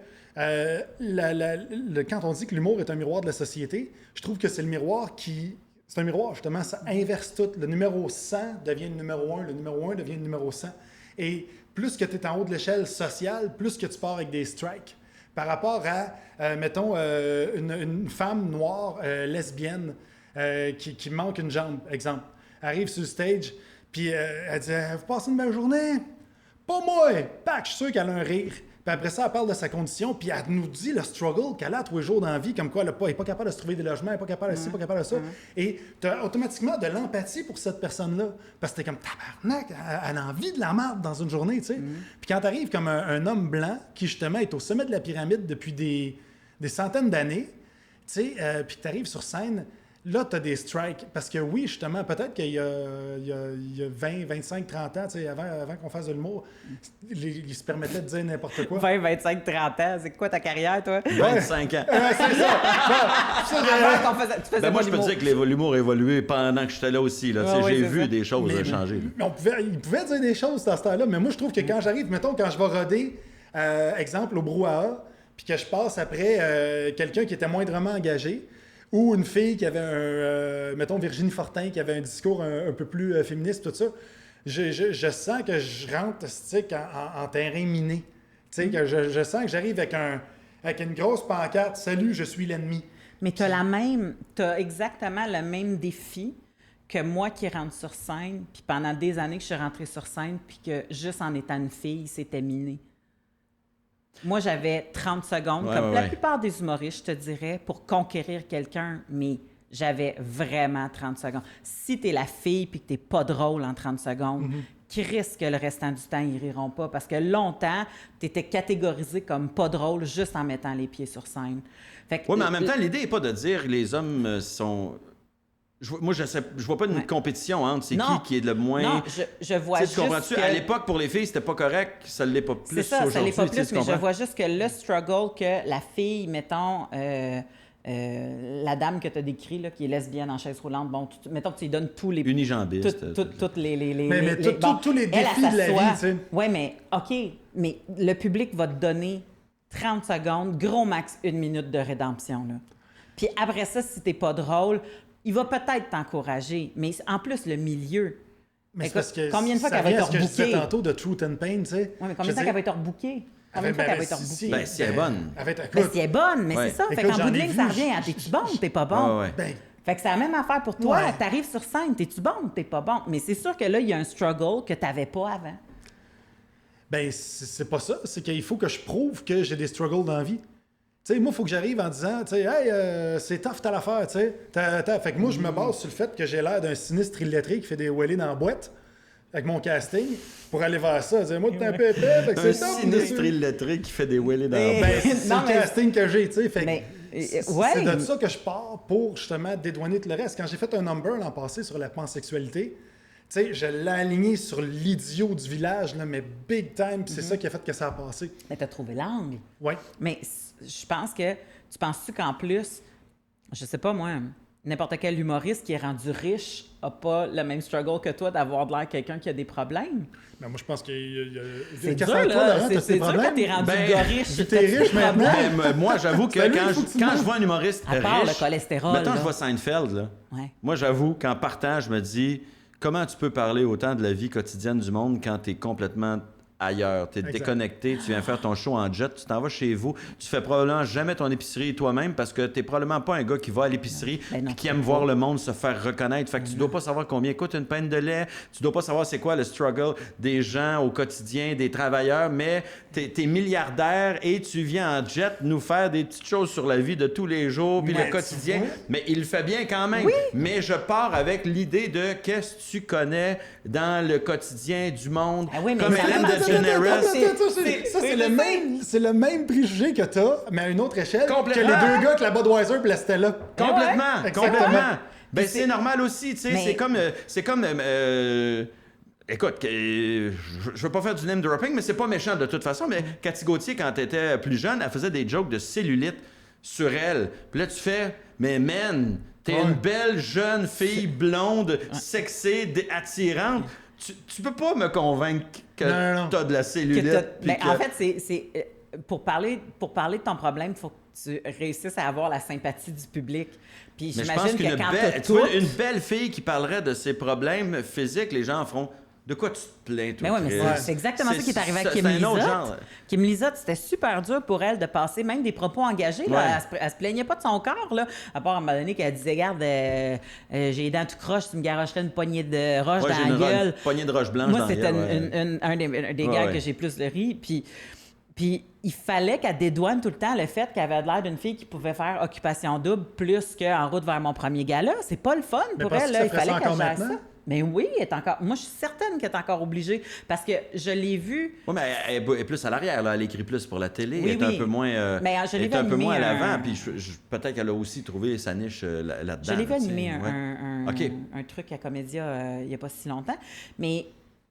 quand on dit que l'humour est un miroir de la société, je trouve que c'est le miroir qui... C'est un miroir, justement, ça inverse tout. Le numéro 100 devient le numéro 1, le numéro 1 devient le numéro 100. Et plus que tu es en haut de l'échelle sociale, plus que tu pars avec des strikes. Par rapport à, mettons, une femme noire lesbienne qui manque une jambe, exemple, arrive sur le stage, puis elle dit « Vous passez une belle journée? » « Pas moi! » Pac, je suis sûr qu'elle a un rire. Puis après ça, elle parle de sa condition, puis elle nous dit le struggle qu'elle a tous les jours dans la vie, comme quoi elle n'est pas capable de se trouver des logements, elle n'est pas capable de ci, pas capable de ça. Et tu as automatiquement de l'empathie pour cette personne-là. Parce que t'es comme tabarnak, elle a envie de la marde dans une journée, tu sais. Puis quand tu arrives comme un homme blanc qui, justement, est au sommet de la pyramide depuis des centaines d'années, tu sais, puis que tu arrives sur scène, là, tu as des strikes. Parce que oui, justement, peut-être qu'il y a 20, 25, 30 ans, avant qu'on fasse de l'humour, ils se permettaient de dire n'importe quoi. 20, 25, 30 ans, c'est quoi ta carrière, toi? 25 ans. C'est ça. Avant qu'on faisait, tu faisais Moi, pas je peux te l'humour. dire que l'humour a évolué pendant que j'étais là aussi. Là. Ah, oui, j'ai c'est vu ça. des choses changer. Mais ils pouvaient dire des choses dans ce temps-là, mais moi, je trouve que quand j'arrive, mettons, quand je vais roder, exemple, au brouhaha, puis que je passe après quelqu'un qui était moindrement engagé, ou une fille qui avait mettons, Virginie Fortin, qui avait un discours un peu plus féministe, tout ça, je sens que je rentre en terrain miné. Que je sens que j'arrive avec une grosse pancarte « Salut, je suis l'ennemi ». Mais t'as exactement le même défi que moi qui rentre sur scène, puis pendant des années que je suis rentrée sur scène, puis que juste en étant une fille, c'était miné. Moi, j'avais 30 secondes, comme la plupart des humoristes, je te dirais, pour conquérir quelqu'un, mais j'avais vraiment 30 secondes. Si t'es la fille puis que t'es pas drôle en 30 secondes, qui risque que le restant du temps, ils riront pas. Parce que longtemps, t'étais catégorisé comme pas drôle juste en mettant les pieds sur scène. Oui, mais en même temps, l'idée n'est pas de dire que les hommes sont... Moi, je vois pas une compétition entre qui est le moins... Non, je vois juste tu comprends-tu? que... À l'époque, pour les filles, c'était pas correct. Ça l'est pas plus C'est ça, ça l'est pas plus, mais je je vois juste que le struggle que la fille, mettons... la dame que tu as décrit, là, qui est lesbienne en chaise roulante, bon, mettons que tu lui donnes tous les... Unijambiste. Toutes les... Mais tous les défis de la vie, tu sais. Oui, mais OK, mais le public va te donner 30 secondes, gros max 1 minute de rédemption, là. Puis après ça, si t'es pas drôle, il va peut-être t'encourager, mais en plus, le milieu... Mais écoute, parce que combien de fois qu'elle va être ce que je disais rebookée? tantôt de Truth and Pain, tu sais. Oui, mais combien de fois qu'elle va être rebookée? Combien de fois qu'elle va être rebookée? Ben, si elle est bonne. Ben, si elle est bonne, mais c'est ça. Fait Écoute, qu'en j'en bout de ai ligne, vu, ça revient à t'es-tu bon ou t'es pas bon? Ben, Fait que c'est la même affaire pour toi. Ouais. T'arrives sur scène, t'es-tu bon ou t'es pas bon? Mais c'est sûr que là, il y a un struggle que t'avais pas avant. ben c'est pas ça. C'est qu'il faut que je prouve que j'ai des struggles dans la vie. Tu sais, moi, il faut que j'arrive en disant, tu sais, hey, c'est tough telle affaire, tu sais. Fait que moi, je me base sur le fait que j'ai l'air d'un sinistre illettré qui fait des wheelies dans la boîte avec mon casting pour aller vers ça. Dire, moi, t'es un peu épais, fait que Un c'est tough. sinistre illettré qui fait des wheelies dans la Ben, c'est Non, le mais- casting que j'ai, tu sais. Fait que Mais, c'est ouais. de ça que je pars pour, justement, dédouaner tout le reste. Quand j'ai fait un number l'an passé sur la pansexualité, tu sais, je l'ai aligné sur l'idiot du village, là, mais big time, puis c'est ça qui a fait que ça a passé. Mais t'as trouvé l'angle. Ouais. Mais je pense que... Tu penses-tu qu'en plus, je sais pas moi, n'importe quel humoriste qui est rendu riche a pas le même struggle que toi d'avoir de l'air quelqu'un qui a des problèmes? Mais moi, je pense qu'il y a... C'est Qu'est-ce dur, que toi, là. Laurent, t'as C'est tes dur quand problèmes? t'es rendu Ben, gars riche. vu que t'es T'as-tu des riche maintenant. problèmes? Ben, moi, j'avoue que Salut, quand faut que tu je manges. vois un humoriste À part riche... le cholestérol, Mettons, là. je vois Seinfeld, là. Ouais. Moi, j'avoue qu'en partant, je me dis, comment tu peux parler autant de la vie quotidienne du monde quand tu es complètement ailleurs, tu es Exact. déconnecté, tu viens faire ton show en jet, tu t'en vas chez vous, tu fais probablement jamais ton épicerie toi-même parce que tu probablement pas un gars qui va à l'épicerie Ben non, puis qui aime voir le monde se faire reconnaître. Fait que tu dois pas savoir combien coûte une pinte de lait, tu dois pas savoir c'est quoi le struggle des gens au quotidien, des travailleurs, mais tu es milliardaire et tu viens en jet nous faire des petites choses sur la vie de tous les jours puis Mais le quotidien. tu vois. Mais il le fait bien quand même. Mais je pars avec l'idée de qu'est-ce que tu connais dans le quotidien du monde. Ah oui, mais comme ça Ellen vraiment- DeGeneres. Ça, c'est le même préjugé que t'as, mais à une autre échelle, que les Complètement. deux gars avec la Budweiser et la Stella. Complètement, Ouais, complètement. Ben, Puis c'est normal aussi, tu sais. Mais- C'est comme écoute, je veux pas faire du name dropping, mais c'est pas méchant de toute façon. Mais Cathy Gauthier, quand elle était plus jeune, elle faisait des jokes de cellulite sur elle. Puis là, tu fais, mais man, t'es Ouais. une belle jeune fille blonde, sexée, attirante. Tu peux pas me convaincre que Non. t'as de la que cellulite. t'as- puis ben, que- En fait, c'est pour parler de ton problème, il faut que tu réussisses à avoir la sympathie du public. Puis Mais je pense j'imagine que qu'une quand belle, t'as tu vois, tout... une belle fille qui parlerait de ses problèmes physiques, les gens feront « De quoi tu te plains, toi, Mais oui, mais Chris? c'est exactement ça qui est arrivé à c'est Kim un autre Lizotte. genre. Kim Lizotte, c'était super dur pour elle de passer même des propos engagés. Là. Ouais. Elle se plaignait pas de son corps, là, à part à un moment donné qu'elle disait « Regarde, j'ai les dents tout croche, tu me garocherais une poignée de roche Moi, j'ai dans la une gueule. poignée de roche blanche Moi, dans la c'était gueule, ouais. un des Ouais, gars ouais. que j'ai plus de ri. Puis il fallait qu'elle dédouane tout le temps le fait qu'elle avait l'air d'une fille qui pouvait faire occupation double plus qu'en route vers mon premier gala. C'est pas le fun Mais pour penses-tu elle. que Là. ça Il ferait fallait ça qu'elle encore gère ça. maintenant? Mais oui, elle est encore... Moi, je suis certaine qu'elle est encore obligée, parce que je l'ai vue... Oui, mais elle est plus à l'arrière, là. Elle écrit plus pour la télé. Oui, elle est un peu moins, mais je l'ai elle est un peu moins à animé l'avant. Puis peut-être qu'elle a aussi trouvé sa niche là-dedans. Je l'ai vu animer un truc à Comédia il n'y a pas si longtemps. Mais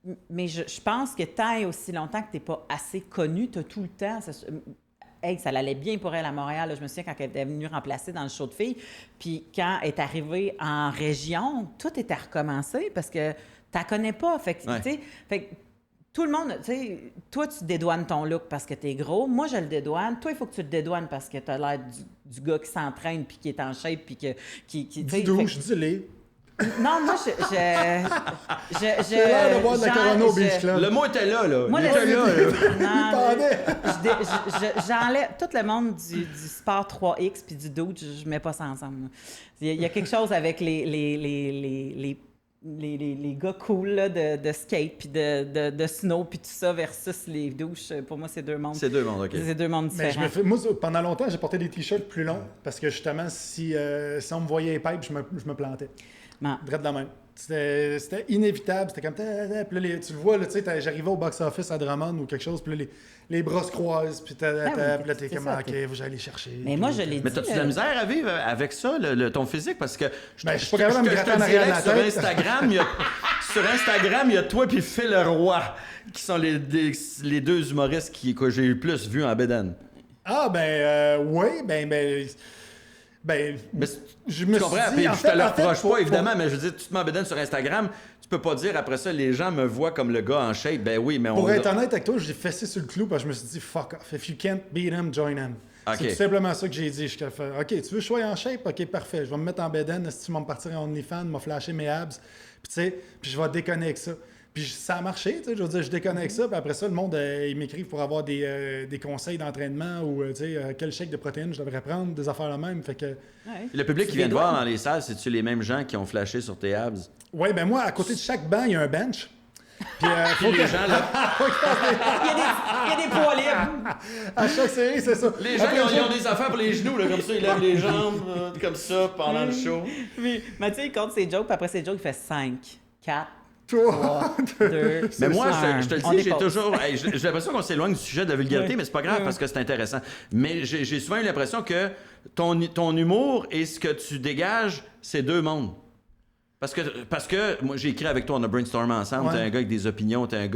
je pense que tant et aussi longtemps que tu n'es pas assez connu, tu as tout le temps... ça allait bien pour elle à Montréal. Là. Je me souviens quand elle était venue remplacer dans le show de filles. Puis quand elle est arrivée en région, tout était recommencé parce que tu la connais pas. Fait que, tout le monde, tu sais, toi, tu dédouanes ton look parce que tu es gros. Moi, je le dédouane. Toi, il faut que tu le dédouanes parce que tu as l'air du gars qui s'entraîne puis qui est en shape puis qui Dis-douche, dis-les. Non, moi, J'ai l'air de boire de la Corona au Beach Club. Le mot était là. Moi, il était là. J'enlève tout le monde du sport 3X puis du doute, je mets pas ça ensemble. Il y a quelque chose avec les gars cool là, de skate puis de snow puis tout ça versus les douches. Pour moi, c'est deux mondes. C'est deux mondes, OK. C'est deux mondes différents. Moi, pendant longtemps, j'ai porté des t-shirts plus longs parce que justement, si on me voyait les pipes, je me plantais. Drette de la même. C'était inévitable. C'était comme... Puis là, tu le vois, là, j'arrivais au box-office à Drummond ou quelque chose, puis là, les bras se croisent, puis là, t'es comme, OK, vous allez chercher. Mais moi, je l'ai dit... Mais t'as-tu de la misère à vivre avec ça, ton physique? Parce que je suis pas capable de me gratter en arrière de la tête. Sur Instagram, il y a toi puis Phil Roy, qui sont les deux humoristes que j'ai eu plus vus en bédaine. Ah, oui, mais je me tu comprends? suis dit, Je te le reproche pas, évidemment, mais je veux dire, tu te mets en bédaine sur Instagram, tu peux pas dire après ça, les gens me voient comme le gars en shape. Ben oui, mais Pour être honnête avec toi, j'ai fessé sur le clou parce que je me suis dit, fuck off. If you can't beat him, join him. Okay. C'est tout simplement ça que j'ai dit. Je fais, OK, tu veux que je sois en shape? OK, parfait. Je vais me mettre en bédaine. Si tu vas me partir en OnlyFans, me flasher mes abs. Puis je vais déconner avec ça. Puis ça a marché, tu sais, je veux dire, je déconne avec ça, puis après ça, le monde, ils m'écrivent pour avoir des conseils d'entraînement ou, tu sais, quel shake de protéines je devrais prendre, des affaires la même, fait que... Ouais. Le public qui vient te voir dans les salles, c'est-tu les mêmes gens qui ont flashé sur tes abs? Oui, ben moi, à côté de chaque banc, il y a un bench. Puis, faut les gens, là... il y a des poids libres. À chaque série, c'est ça. Les gens, ils ont des affaires pour les genoux, là, comme ça, ils lèvent les jambes, comme ça, pendant le show. Puis Mathieu, il compte ses jokes, puis après ses jokes, il fait 5, 4... 3, 2, mais moi, je te le dis, j'ai toujours... j'ai l'impression qu'on s'éloigne du sujet de la vulgarité, mais c'est pas grave parce que c'est intéressant. Mais j'ai souvent eu l'impression que ton humour et ce que tu dégages, c'est deux mondes. Parce que moi, j'ai écrit avec toi, on a brainstormé ensemble. T'es un gars avec des opinions, t'es un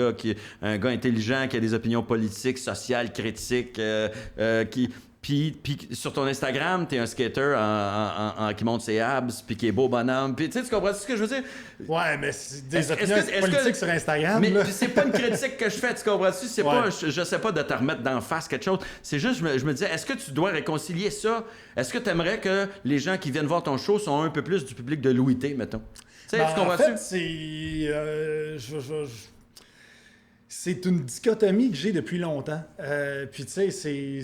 gars intelligent, qui a des opinions politiques, sociales, critiques, Puis sur ton Instagram, t'es un skater qui monte ses abs, puis qui est beau bonhomme. Puis tu comprends ce que je veux dire? Ouais, mais c'est des opinions politiques sur Instagram. Mais c'est pas une critique que je fais, tu comprends-tu? C'est pas, je sais pas de te remettre d'en face quelque chose. C'est juste, je me disais, est-ce que tu dois réconcilier ça? Est-ce que tu aimerais que les gens qui viennent voir ton show sont un peu plus du public de Louis T, mettons? Tu comprends-tu? En fait, c'est... C'est une dichotomie que j'ai depuis longtemps. Puis, tu sais,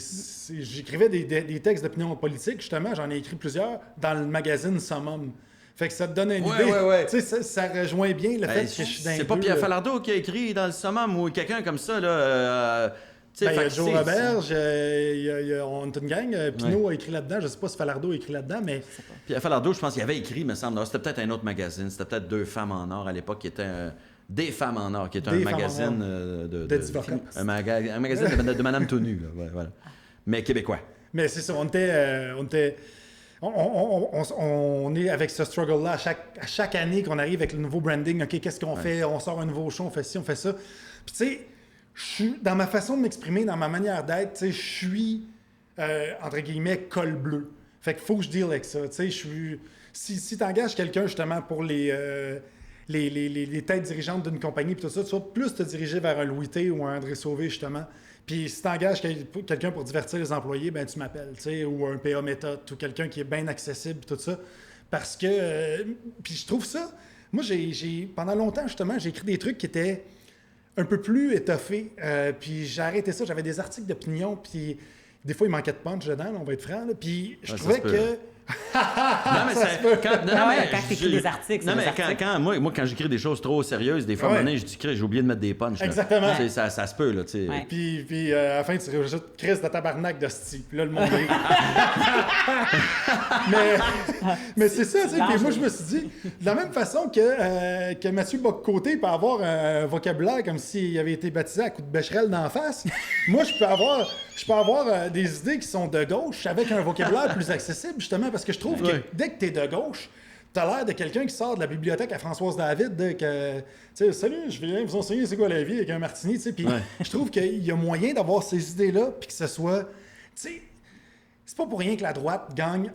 j'écrivais des textes d'opinion politique, justement. J'en ai écrit plusieurs dans le magazine Summum. Fait que ça te donne une idée. Ouais. Tu sais, ça rejoint bien le fait que je suis dans c'est pas Pierre Falardeau qui a écrit dans le Summum ou quelqu'un comme ça, là... il y a Joe Roberge, on est une gang. Pinot a écrit là-dedans. Je sais pas si Falardeau a écrit là-dedans, mais... Pierre Falardeau, je pense qu'il avait écrit, me semble. C'était peut-être un autre magazine. C'était peut-être Deux femmes en or à l'époque qui était... Des femmes en or, qui est un magazine un magazine de Madame tout nue, voilà. Mais québécois. Mais c'est ça, on est avec ce struggle-là à chaque année qu'on arrive avec le nouveau branding. OK, qu'est-ce qu'on fait? On sort un nouveau show, on fait ci, on fait ça. Puis tu sais, je suis dans ma façon de m'exprimer, dans ma manière d'être, tu sais, je suis, entre guillemets, col bleu. Fait qu'il faut que je deal avec ça. Tu sais, je suis... Si tu engages quelqu'un, justement, pour les têtes dirigeantes d'une compagnie, puis tout ça, tu vas plus te diriger vers un Louis T ou un André Sauvé, justement. Puis si tu engages quelqu'un pour divertir les employés, ben tu m'appelles, tu sais, ou un PA méthode, ou quelqu'un qui est bien accessible, puis tout ça. Parce que... puis je trouve ça... Moi, pendant longtemps, justement, j'ai écrit des trucs qui étaient un peu plus étoffés. Puis j'ai arrêté ça. J'avais des articles d'opinion, puis des fois, il manquait de punch dedans, là, on va être franc. Puis je trouvais que Non, mais quand t'écris des articles, non, mais moi, quand j'écris des choses trop sérieuses, des fois, à un moment donné, je dis, j'ai oublié de mettre des punchs. Là. Exactement. Ça se peut, là, tu sais. Ouais. Puis à la fin, tu rajoutes Chris de tabarnak de style. Puis là, le monde rit. mais c'est ça, tu sais. Puis moi, je me suis dit, de la même façon que Mathieu Bock-Côté peut avoir un vocabulaire comme s'il avait été baptisé à coup de bécherelle d'en face, moi, je peux avoir des idées qui sont de gauche avec un vocabulaire plus accessible, justement, parce que je trouve que dès que t'es de gauche, t'as l'air de quelqu'un qui sort de la bibliothèque à Françoise David, tu sais, salut, je viens vous enseigner c'est quoi la vie avec un martini, tu sais, puis je trouve qu'il y a moyen d'avoir ces idées-là, puis que ce soit, tu sais, c'est pas pour rien que la droite gagne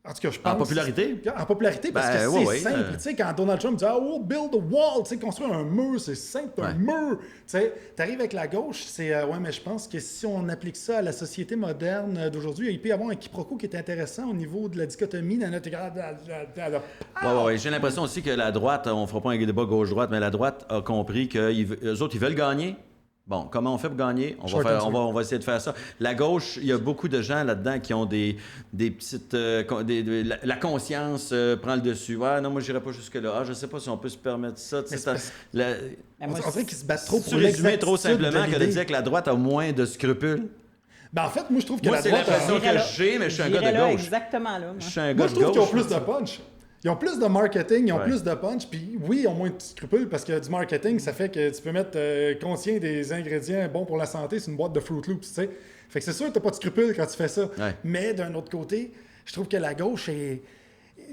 en tout cas, je pense... En popularité? En popularité, parce que c'est simple. Tu sais, quand Donald Trump dit « Oh, build a wall », tu sais, construire un mur, c'est simple, un mur. Tu sais, t'arrives avec la gauche, c'est « Ouais, mais je pense que si on applique ça à la société moderne d'aujourd'hui, il peut y avoir un quiproquo qui est intéressant au niveau de la dichotomie dans notre... » Oui, j'ai l'impression aussi que la droite, on fera pas un débat gauche-droite, mais la droite a compris qu'eux autres, ils veulent gagner. Bon, comment on fait pour gagner? On va essayer de faire ça. La gauche, il y a beaucoup de gens là-dedans qui ont des petites... la conscience prend le dessus. Ah non, moi, je n'irai pas jusque-là. Ah, je sais pas si on peut se permettre ça. On dirait qu'ils se battent trop pour résumer trop simplement que de dire que la droite a moins de scrupules. Ben en fait, moi, je trouve que moi, la droite... c'est l'impression que j'ai, mais je suis un gars de gauche. Exactement là. Je suis un gars de gauche. Moi, je trouve qu'ils ont plus de punch. Ils ont plus de marketing, ils ont plus de punch, puis oui, ils ont moins de scrupules parce que du marketing, ça fait que tu peux mettre contient des ingrédients bons pour la santé sur une boîte de Fruit Loops, tu sais. Fait que c'est sûr que t'as pas de scrupules quand tu fais ça. Ouais. Mais d'un autre côté, je trouve que la gauche, ils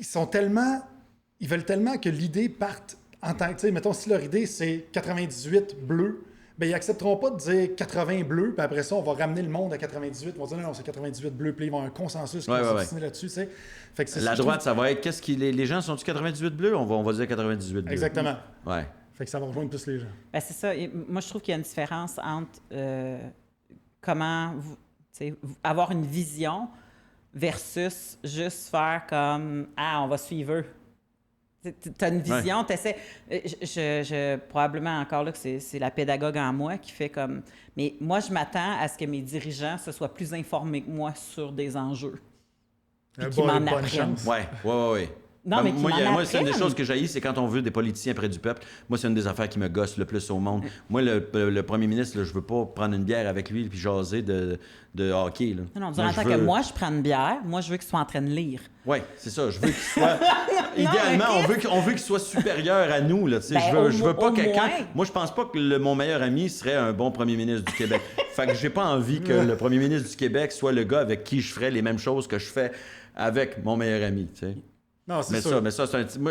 veulent tellement que l'idée parte en tant que, tu sais, mettons, si leur idée c'est 98 bleu, ben ils accepteront pas de dire 80 bleus, puis après ça, on va ramener le monde à 98. Ils vont dire non, c'est 98 bleus, puis ils vont avoir un consensus qui va s'obstiner là-dessus, tu sais. Fait que la droite, ça va être les gens sont-tu 98 bleus? On va dire 98 bleus. Exactement. Ouais. Fait que ça va rejoindre plus les gens. Ben, c'est ça. Et moi, je trouve qu'il y a une différence entre comment avoir une vision versus juste faire comme on va suivre eux. Tu as une vision, tu essaies. Probablement encore là que c'est la pédagogue en moi qui fait comme. Mais moi, je m'attends à ce que mes dirigeants se soient plus informés que moi sur des enjeux. Puis qu'ils m'en apprennent. Oui. Non, mais moi, c'est une des choses que j'haïs, c'est quand on veut des politiciens près du peuple. Moi, c'est une des affaires qui me gosse le plus au monde. Moi, le premier ministre, là, je veux pas prendre une bière avec lui puis jaser de hockey. Là. Non, durant le temps que moi, je prends une bière, moi, je veux qu'il soit en train de lire. Oui, c'est ça. Je veux qu'il soit... Idéalement, on veut qu'il soit supérieur à nous. Là, je veux pas quelqu'un... Moi, je pense pas que mon meilleur ami serait un bon premier ministre du Québec. Fait que j'ai pas envie que le premier ministre du Québec soit le gars avec qui je ferais les mêmes choses que je fais avec mon meilleur ami, tu sais. Non, c'est sûr. Mais ça,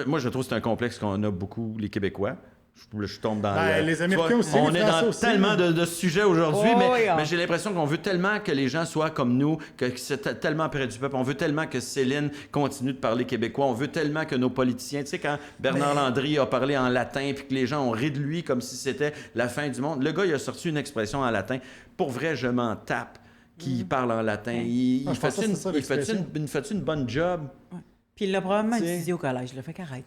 moi, je trouve que c'est un complexe qu'on a beaucoup, les Québécois. Je tombe dans les Américains aussi, on les est Français dans aussi, tellement de sujets aujourd'hui, mais j'ai oui. l'impression qu'on veut tellement que les gens soient comme nous, que c'est tellement près du peuple. On veut tellement que Céline continue de parler québécois. On veut tellement que nos politiciens... Tu sais, quand Bernard Landry a parlé en latin puis que les gens ont ri de lui comme si c'était la fin du monde, le gars, il a sorti une expression en latin. Pour vrai, je m'en tape qui parle en latin. Il fait une bonne job? Ouais. Puis il l'a probablement utilisé au collège. Fait qu'arrête.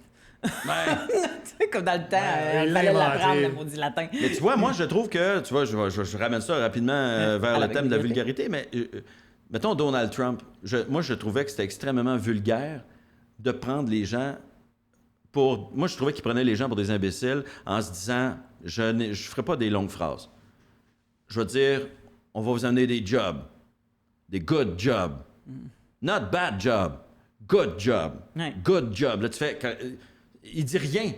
Comme dans le temps, il fallait l'apprendre, le maudit latin. Mais tu vois, moi, je trouve que... Tu vois, je ramène ça rapidement vers le thème de la vulgarité, mais mettons Donald Trump. Moi, je trouvais que c'était extrêmement vulgaire de prendre les gens pour... Moi, je trouvais qu'il prenait les gens pour des imbéciles en se disant, je ne ferai pas des longues phrases. Je vais dire, on va vous amener des jobs. Des good jobs. Not bad jobs. Good job. Ouais. Good job. Là, tu fais... Il dit rien.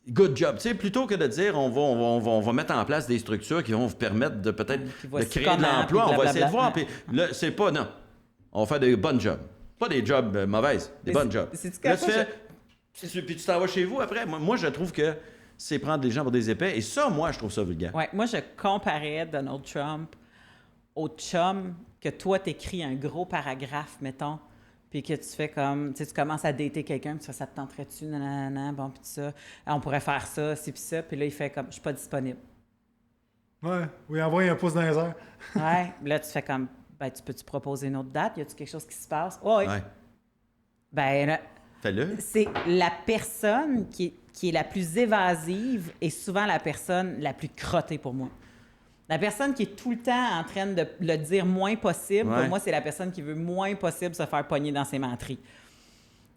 Good job. Tu sais, plutôt que de dire on va mettre en place des structures qui vont vous permettre de peut-être de créer de l'emploi, on va essayer de voir. Puis là, c'est pas... Non. On va faire des bonnes jobs. Pas des jobs mauvaises, des bonnes jobs. Là, tu fais... Puis tu t'en vas chez vous après. Moi, je trouve que c'est prendre les gens pour des épais. Et ça, moi, je trouve ça vulgaire. Ouais, moi, je comparais Donald Trump au chum que toi, t'écris un gros paragraphe, mettons, puis que tu fais comme, tu sais, tu commences à dater quelqu'un, puis ça te tenterait-tu, nanana, bon, puis tout ça, on pourrait faire ça, ci, puis ça, puis là, il fait comme, je suis pas disponible. Ouais, oui, envoyer un pouce dans les airs. Ouais, là, tu fais comme, ben, tu peux-tu proposer une autre date? Y a-tu quelque chose qui se passe? Oh, oui. Ouais. Ben, là, fais-le. C'est la personne qui est la plus évasive et souvent la personne la plus crottée pour moi. La personne qui est tout le temps en train de le dire moins possible, Ouais. pour moi, c'est la personne qui veut moins possible se faire pogner dans ses menteries.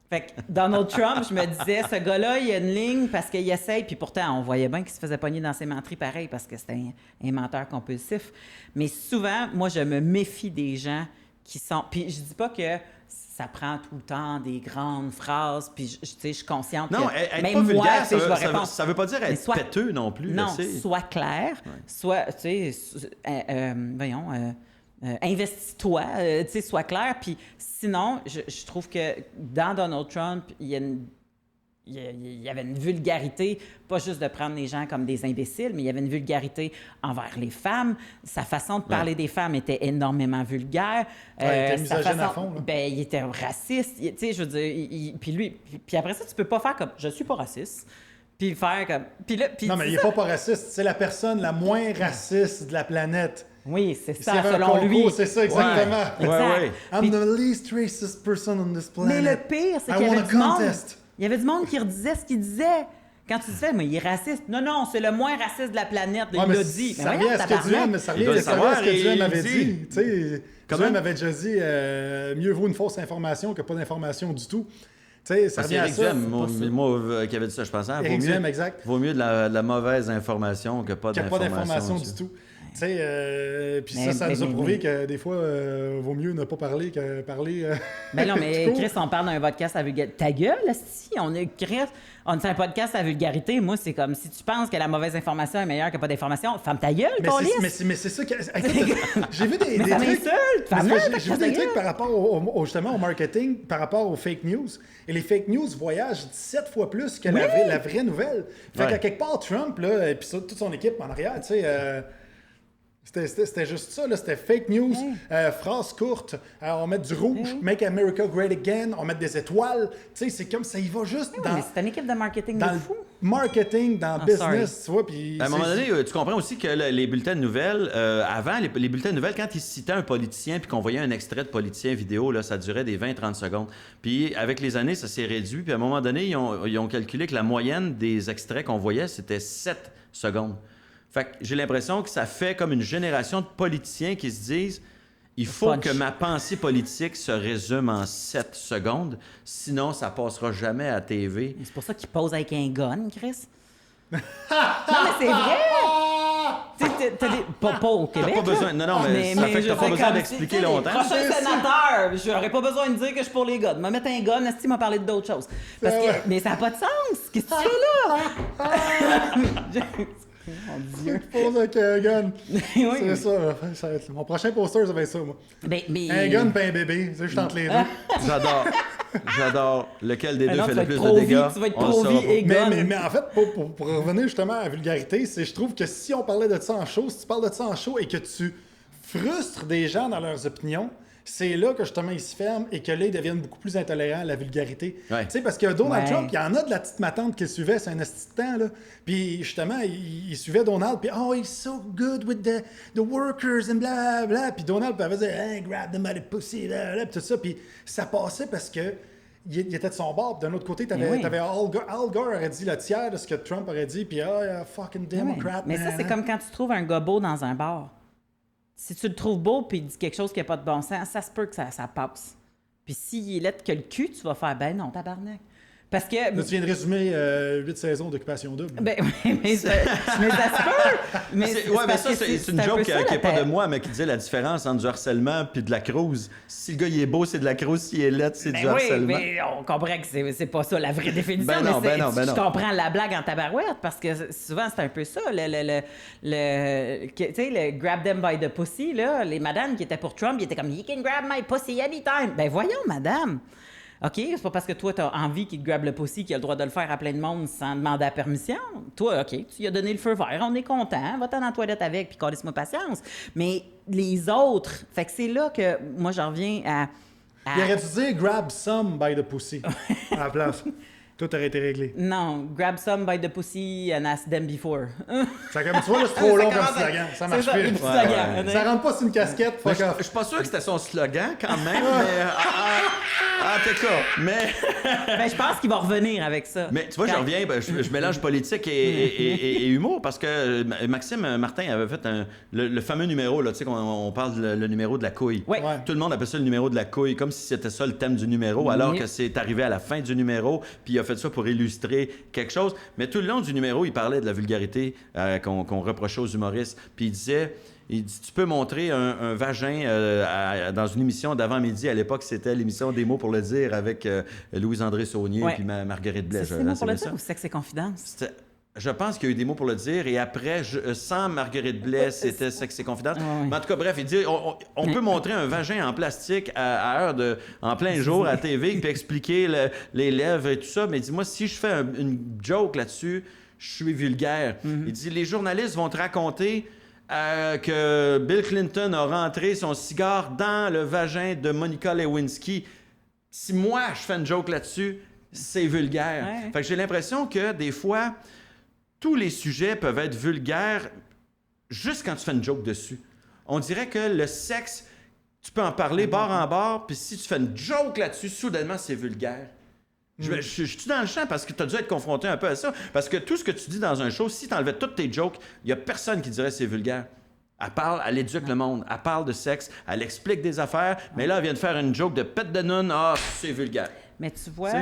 Fait que Donald Trump, je me disais, ce gars-là, il a une ligne parce qu'il essaye, puis pourtant, on voyait bien qu'il se faisait pogner dans ses menteries pareil parce que c'était un menteur compulsif. Mais souvent, moi, je me méfie des gens qui sont... Puis je dis pas que ça prend tout le temps des grandes phrases, puis tu sais, je suis consciente Non, que être même pas moi, vulgaire, tu sais, je vais répondre. ça veut pas dire Mais être péteux non plus. Non, là, tu sais. sois clair, soit, tu sais, investis-toi, tu sais, sois clair. Puis sinon, je trouve que dans Donald Trump, il y avait une vulgarité, pas juste de prendre les gens comme des imbéciles, mais il y avait une vulgarité envers les femmes. Sa façon de parler des femmes était énormément vulgaire. Ouais, il était sa misogyne à fond, là. Ben, il était raciste. Tu sais, je veux dire, puis après ça, tu peux pas faire comme « je suis pas raciste ». Puis faire comme... Puis là, puis Non, mais il n'est pas raciste. C'est la personne la moins raciste de la planète. oui, c'est S'il y ça, avait un selon concours, lui. c'est ça, exactement. Ouais, Exact. ouais. I'm Puis- the least racist person on this planet. Mais le pire, c'est I qu'il y want avait a du monde. contest. Il y avait du monde qui redisait ce qu'il disait. Quand tu disais, mais il est raciste. Non, non, c'est le moins raciste de la planète. Ouais, il mais l'a dit. Ça Mais revient voyons, à ce que tabarnak. Duhem, ça Il revient doit le à ce savoir, que Duhem il avait dit. dit. Tu sais, Comment? Duhem avait déjà dit mieux vaut une fausse information que pas d'information du tout. Tu sais, ça Ah, revient c'est à Éric ça. Duhem, moi, qui avait dit ça, je pensais. Éric Duhem, exact. Vaut mieux de la mauvaise information que pas Qu'il n'y a pas d'information d'information. du tout. Tu sais, puis Mais- ça nous a mais- prouvé que des fois, vaut mieux ne pas parler que parler. Mais non, mais tout court. Chris, on parle d'un podcast à vulgarité. Ta gueule, si on est Chris, on fait un podcast à vulgarité. Moi, c'est comme si tu penses que la mauvaise information est meilleure que pas d'information. Ferme ta gueule, Mais c'est ça que. Écoute, j'ai vu des Mais ça trucs. m'insulte! Parce que Ferme-la, j'ai vu ta des gueule. trucs par rapport justement au marketing, par rapport aux fake news. Et les fake news voyagent 17 fois plus que la vraie nouvelle. Fait Ouais. qu'à quelque part, Trump, là, et puis toute son équipe en arrière, tu sais. C'était juste ça, là. C'était fake news, phrases courtes, on met du rouge, Make America Great Again, on met des étoiles. Tu sais, c'est comme ça, il va juste Oui, dans, mais c'est une équipe de marketing dans de le fou. marketing, dans le business, tu vois. Puis À un moment donné, tu comprends aussi que les bulletins de nouvelles, avant, les bulletins de nouvelles, quand ils citaient un politicien puis qu'on voyait un extrait de politicien vidéo, là, ça durait des 20-30 secondes. Puis avec les années, ça s'est réduit. Puis à un moment donné, ils ont calculé que la moyenne des extraits qu'on voyait, c'était 7 secondes. Fait que j'ai l'impression que ça fait comme une génération de politiciens qui se disent il faut Punch. que ma pensée politique se résume en 7 secondes, sinon ça passera jamais à TV. C'est pour ça qu'ils posent avec un gun, Chris. non, mais c'est vrai! Tu sais, pas au Québec. pas besoin- là. non, mais ça fait que je t'as pas sais besoin comme d'expliquer si, tu sais, longtemps. Prochain C'est ça. sénateur, j'aurais pas besoin de dire que je suis pour les guns. Me mettre un gun, est-ce qu'il m'a parlé d'autres choses? Parce que, ouais. mais ça n'a pas de sens! Qu'est-ce que tu fais là? Mon Dieu. pose avec un gun. Oui. C'est ça, ça va être- mon prochain poster, ça va être ça, moi. Mais... Un gun pas un bébé, c'est juste entre les deux. J'adore. Lequel des Ah deux non, fait tu le vas plus être de pro-vie, dégâts? tu vas être On le pro-vie saura pas. et gun. Mais en fait, pour revenir justement à la vulgarité, je trouve que si on parlait de ça en show, si tu parles de ça en show et que tu frustres des gens dans leurs opinions, c'est là que justement ils se ferment et que là ils deviennent beaucoup plus intolérants à la vulgarité. Ouais. Tu sais, parce que Donald Ouais. Trump, il y en a de la petite matante qui le suivait, c'est un esti de temps, là. Puis justement, il suivait Donald, puis oh, he's so good with the workers and bla bla. Puis Donald avait dit, hey, grab them by the pussy, bla bla, puis tout ça. Puis ça passait parce que il était de son bord. Puis d'un autre côté, t'avais oui. Al Gore aurait dit le tiers de ce que Trump aurait dit, puis fucking Democrat. Mais ça, man. c'est comme quand tu trouves un gars beau dans un bar. Si tu le trouves beau puis il dit quelque chose qui n'a pas de bon sens, ça se peut que ça passe. Puis s'il est laid que le cul, tu vas faire « Ben non, tabarnak ». Parce que... Là, tu viens de résumer 8 saisons d'Occupation Double. Ben, mais ça se peut. Mais Ouais, mais parce ça, que c'est une un peu joke qui ça, n'est la pas de tête. moi, mais qui disait la différence entre du harcèlement puis de la crouse. Si le gars il est beau, c'est de la crouse. S'il est laid, c'est du Ben oui, harcèlement. mais on comprend que c'est pas ça la vraie définition. Ben non, mais ben non, ben je non. comprends la blague en tabarouette parce que souvent c'est un peu ça. Tu sais, le grab them by the pussy, là, les madames qui étaient pour Trump, ils étaient comme You can grab my pussy anytime. Ben voyons, madame. OK, c'est pas parce que toi, t'as envie qu'il te grabe le pussy qu'il a le droit de le faire à plein de monde sans demander la permission. Toi, OK, tu lui as donné le feu vert, on est content, va-t'en dans la toilette avec, puis calisse-moi patience. Mais les autres, fait que c'est là que moi, j'en reviens à... Il aurait dû dire grab some by the pussy à la place. Tout aurait été réglé. Non, grab some by the pussy and ask them before. Ça, comme tu vois, là, c'est trop long comme slogan. Ça marche C'est ça, plus. les petits slogans. Ça rentre pas sur une casquette, Mais fuck off. je suis pas sûr que c'était son slogan quand même, mais en tout cas, Ben, je pense qu'il va revenir avec ça. mais tu vois, je reviens, je mélange politique et humour parce que Maxime Martin avait fait le fameux numéro, là, tu sais, on parle le numéro de la couille. Oui. Ouais. Tout le monde appelle ça le numéro de la couille, comme si c'était ça le thème du numéro, alors que c'est arrivé à la fin du numéro, puis il a fait ça pour illustrer quelque chose. Mais tout le long du numéro, il parlait de la vulgarité qu'on reprochait aux humoristes. Puis il dit, tu peux montrer un vagin dans une émission d'avant-midi. À l'époque, c'était l'émission Des mots pour le dire avec Louis-André Saunier Ouais. puis Marguerite Blais. C'est mots pour le dire ou Sexe et Confidence? Je pense qu'il y a eu des mots pour le dire, et après, sans Marguerite Blais, c'était Sexe et Confidence. ouais. Mais en tout cas, bref, il dit on peut montrer un vagin en plastique en plein jour à TV, puis expliquer les lèvres et tout ça, mais dis-moi, si je fais une joke là-dessus, je suis vulgaire. Il dit les journalistes vont te raconter que Bill Clinton a rentré son cigare dans le vagin de Monica Lewinsky. Si moi, je fais une joke là-dessus, c'est vulgaire. Ouais. Fait que j'ai l'impression que des fois, tous les sujets peuvent être vulgaires juste quand tu fais une joke dessus. On dirait que le sexe, tu peux en parler bord en bord, puis si tu fais une joke là-dessus, soudainement, c'est vulgaire. Je suis dans le champ parce que tu as dû être confronté un peu à ça. Parce que tout ce que tu dis dans un show, si tu enlevais toutes tes jokes, il n'y a personne qui dirait c'est vulgaire. Elle parle, elle éduque le monde, elle parle de sexe, elle explique des affaires, mais là, elle vient de faire une joke de pète de noun, c'est vulgaire. Mais tu vois,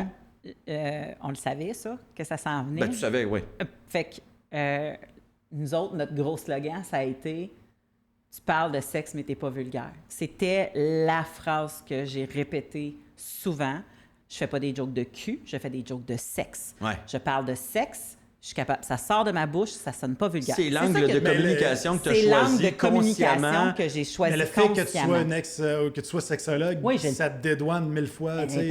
on le savait, ça, que ça s'en venait. Ben, tu savais, oui. Fait que nous autres, notre gros slogan, ça a été « Tu parles de sexe, mais t'es pas vulgaire ». C'était la phrase que j'ai répétée souvent. Je fais pas des jokes de cul, je fais des jokes de sexe. Ouais. Je parle de sexe, je suis capable. Ça sort de ma bouche, ça sonne pas vulgaire. C'est l'angle de communication que tu as C'est l'angle choisi de communication consciemment. que j'ai choisi Mais le fait que tu consciemment. sois un que tu sois sexologue, Oui, ça te dédouane 1000 fois. tu sais.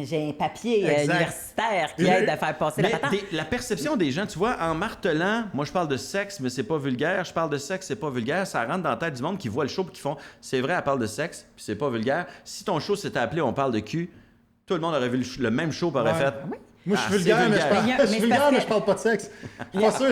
J'ai un papier Exact. universitaire qui Mais- aide à faire passer la Mais patente. la perception des gens, tu vois, en martelant, moi je parle de sexe, mais c'est pas vulgaire, je parle de sexe, c'est pas vulgaire, ça rentre dans la tête du monde qui voit le show et qui font c'est vrai, elle parle de sexe, puis c'est pas vulgaire. Si ton show s'était appelé On parle de cul, tout le monde aurait vu le même show et aurait Ouais. fait. Moi, je suis c'est vulgaire, mais je parle, vulgaire. je suis Mais vulgaire, parce mais que- je parle pas de sexe. Je suis pas sûr.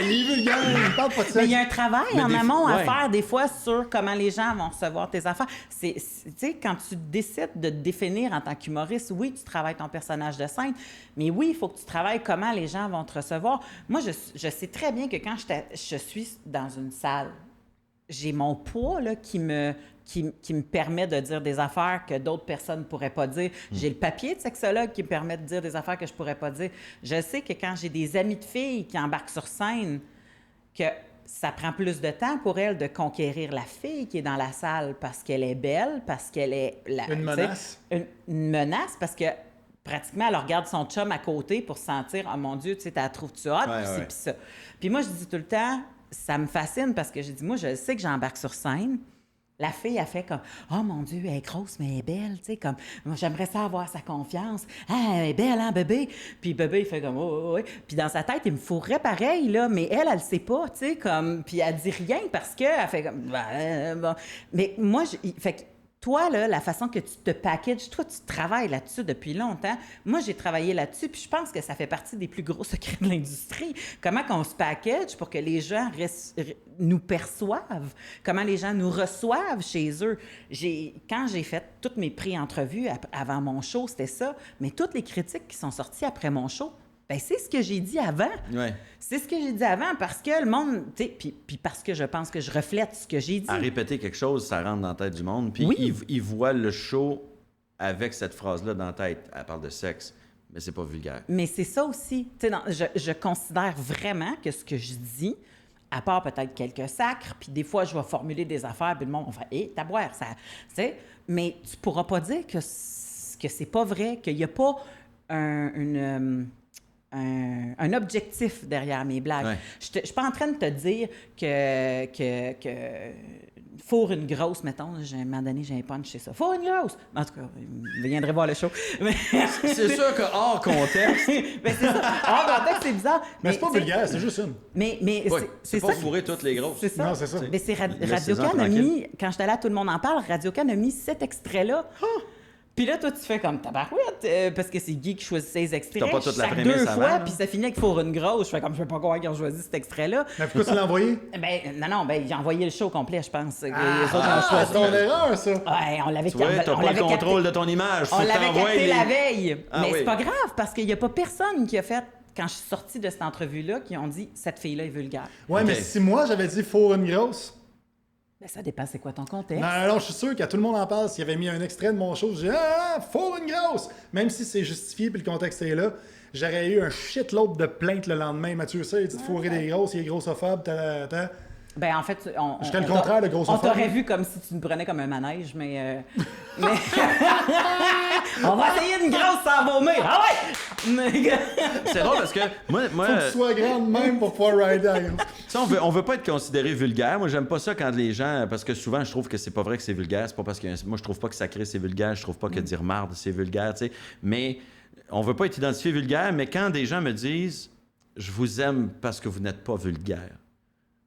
Il est vulgaire, il parle pas de Mais sexe. il y a un travail Mais en des amont fois- à ouais. faire des fois sur comment les gens vont recevoir tes affaires. Tu sais, quand tu décides de te définir en tant qu'humoriste, oui, tu travailles ton personnage de scène, mais oui, il faut que tu travailles comment les gens vont te recevoir. Moi, je sais très bien que quand je suis dans une salle, j'ai mon poids là, qui me permet de dire des affaires que d'autres personnes ne pourraient pas dire. J'ai le papier de sexologue qui me permet de dire des affaires que je ne pourrais pas dire. Je sais que quand j'ai des amis de filles qui embarquent sur scène, que ça prend plus de temps pour elles de conquérir la fille qui est dans la salle parce qu'elle est belle, parce qu'elle est... Une menace. Une menace parce que pratiquement, elle regarde son chum à côté pour se sentir « Oh mon Dieu, tu sais, t'as trouves-tu hot? Ouais, Puis c'est ouais. puis ça. Puis moi, je dis tout le temps, ça me fascine parce que j'ai dit, moi, je sais que j'embarque sur scène. La fille a fait comme « Oh mon Dieu, elle est grosse, mais elle est belle. » Tu sais, comme « Moi, j'aimerais ça avoir sa confiance. Ah, elle est belle, hein, bébé? » Puis bébé, il fait comme « Oh, oui. » Puis dans sa tête, il me fourrait pareil, là, mais elle le sait pas, tu sais, comme... Puis elle dit rien parce qu'elle fait comme « Bon. » Mais moi, fait que toi, là, la façon que tu te packages, toi, tu travailles là-dessus depuis longtemps. Moi, j'ai travaillé là-dessus, puis je pense que ça fait partie des plus gros secrets de l'industrie. Comment qu'on se package pour que les gens nous perçoivent, comment les gens nous reçoivent chez eux. Quand j'ai fait toutes mes pré-entrevues avant mon show, c'était ça, mais toutes les critiques qui sont sorties après mon show, ben c'est ce que j'ai dit avant. Ouais. C'est ce que j'ai dit avant parce que le monde, tu sais, puis parce que je pense que je reflète ce que j'ai dit. À répéter quelque chose, ça rentre dans la tête du monde. Puis Oui. ils voient le show avec cette phrase-là dans la tête. Elle parle de sexe, mais c'est pas vulgaire. Mais c'est ça aussi. Tu sais, je considère vraiment que ce que je dis, à part peut-être quelques sacres, puis des fois, je vais formuler des affaires, puis le monde va faire « Hé, t'as boire, ça... » Tu sais, mais tu pourras pas dire que c'est pas vrai, qu'il y a pas un objectif derrière mes blagues. Ouais. Je suis pas en train de te dire que fourre une grosse, mettons, à un moment donné, j'ai un punch, c'est ça. Fourre une grosse! En tout cas, vous viendrez voir le show. Mais... C'est sûr que hors contexte, mais c'est ça. Hors contexte, c'est bizarre. Mais c'est pas tu sais, vulgaire, c'est juste une. Mais ouais, c'est pas ça. fourrer toutes les grosses. C'est ça. Non, c'est ça. Mais c'est Laissez-en Radio-Can a tranquille. mis, quand j'étais là, tout le monde en parle, Radio-Can a mis cet extrait-là Puis là, toi, tu fais comme tabarouette, parce que c'est Guy qui choisit ses extraits. T'as pas toute la chaque prémisse 2 avant, fois, là. puis ça finit avec Four une grosse. Je fais comme, je sais pas quoi qu'ils ont choisi cet extrait-là. Mais pourquoi tu l'as envoyé? Non, j'ai envoyé le show complet, je pense. Les autres Ah, ont choisi. c'est ton erreur, ça! Ouais, on l'avait Tu vois, t'as pas le contrôle de ton image. On Faut que l'avait t'envoies capté la veille. Ah Mais oui. c'est pas grave, parce qu'il y a pas personne qui a fait, quand je suis sortie de cette entrevue-là, qui ont dit, cette fille-là est vulgaire. Ouais, Ok. mais si moi, j'avais dit Four une grosse... Ben, ça dépend, c'est quoi ton contexte? Non, je suis sûr que tout le monde en parle. S'il avait mis un extrait de mon show, je dis Four une grosse! Même si c'est justifié puis le contexte est là, j'aurais eu un shitload de plaintes le lendemain. Mathieu, ça, il dit de fourrer des grosses, il est grossophobe, Ben, en fait, Je ferais le contraire, le gros on sofa. t'aurait vu comme si tu nous prenais comme un manège, mais... on va essayer une grosse sans vomir! Ah ouais! C'est drôle parce que moi Faut que tu sois grande même pour pouvoir rider à la grosse. tu sais, on veut pas être considéré vulgaire. Moi, j'aime pas ça quand les gens... Parce que souvent, je trouve que c'est pas vrai que c'est vulgaire. C'est pas parce que... Moi, je trouve pas que sacré, c'est vulgaire. Je trouve pas que dire marde, c'est vulgaire, tu sais. Mais on veut pas être identifié vulgaire. Mais quand des gens me disent « Je vous aime parce que vous n'êtes pas vulgaire »,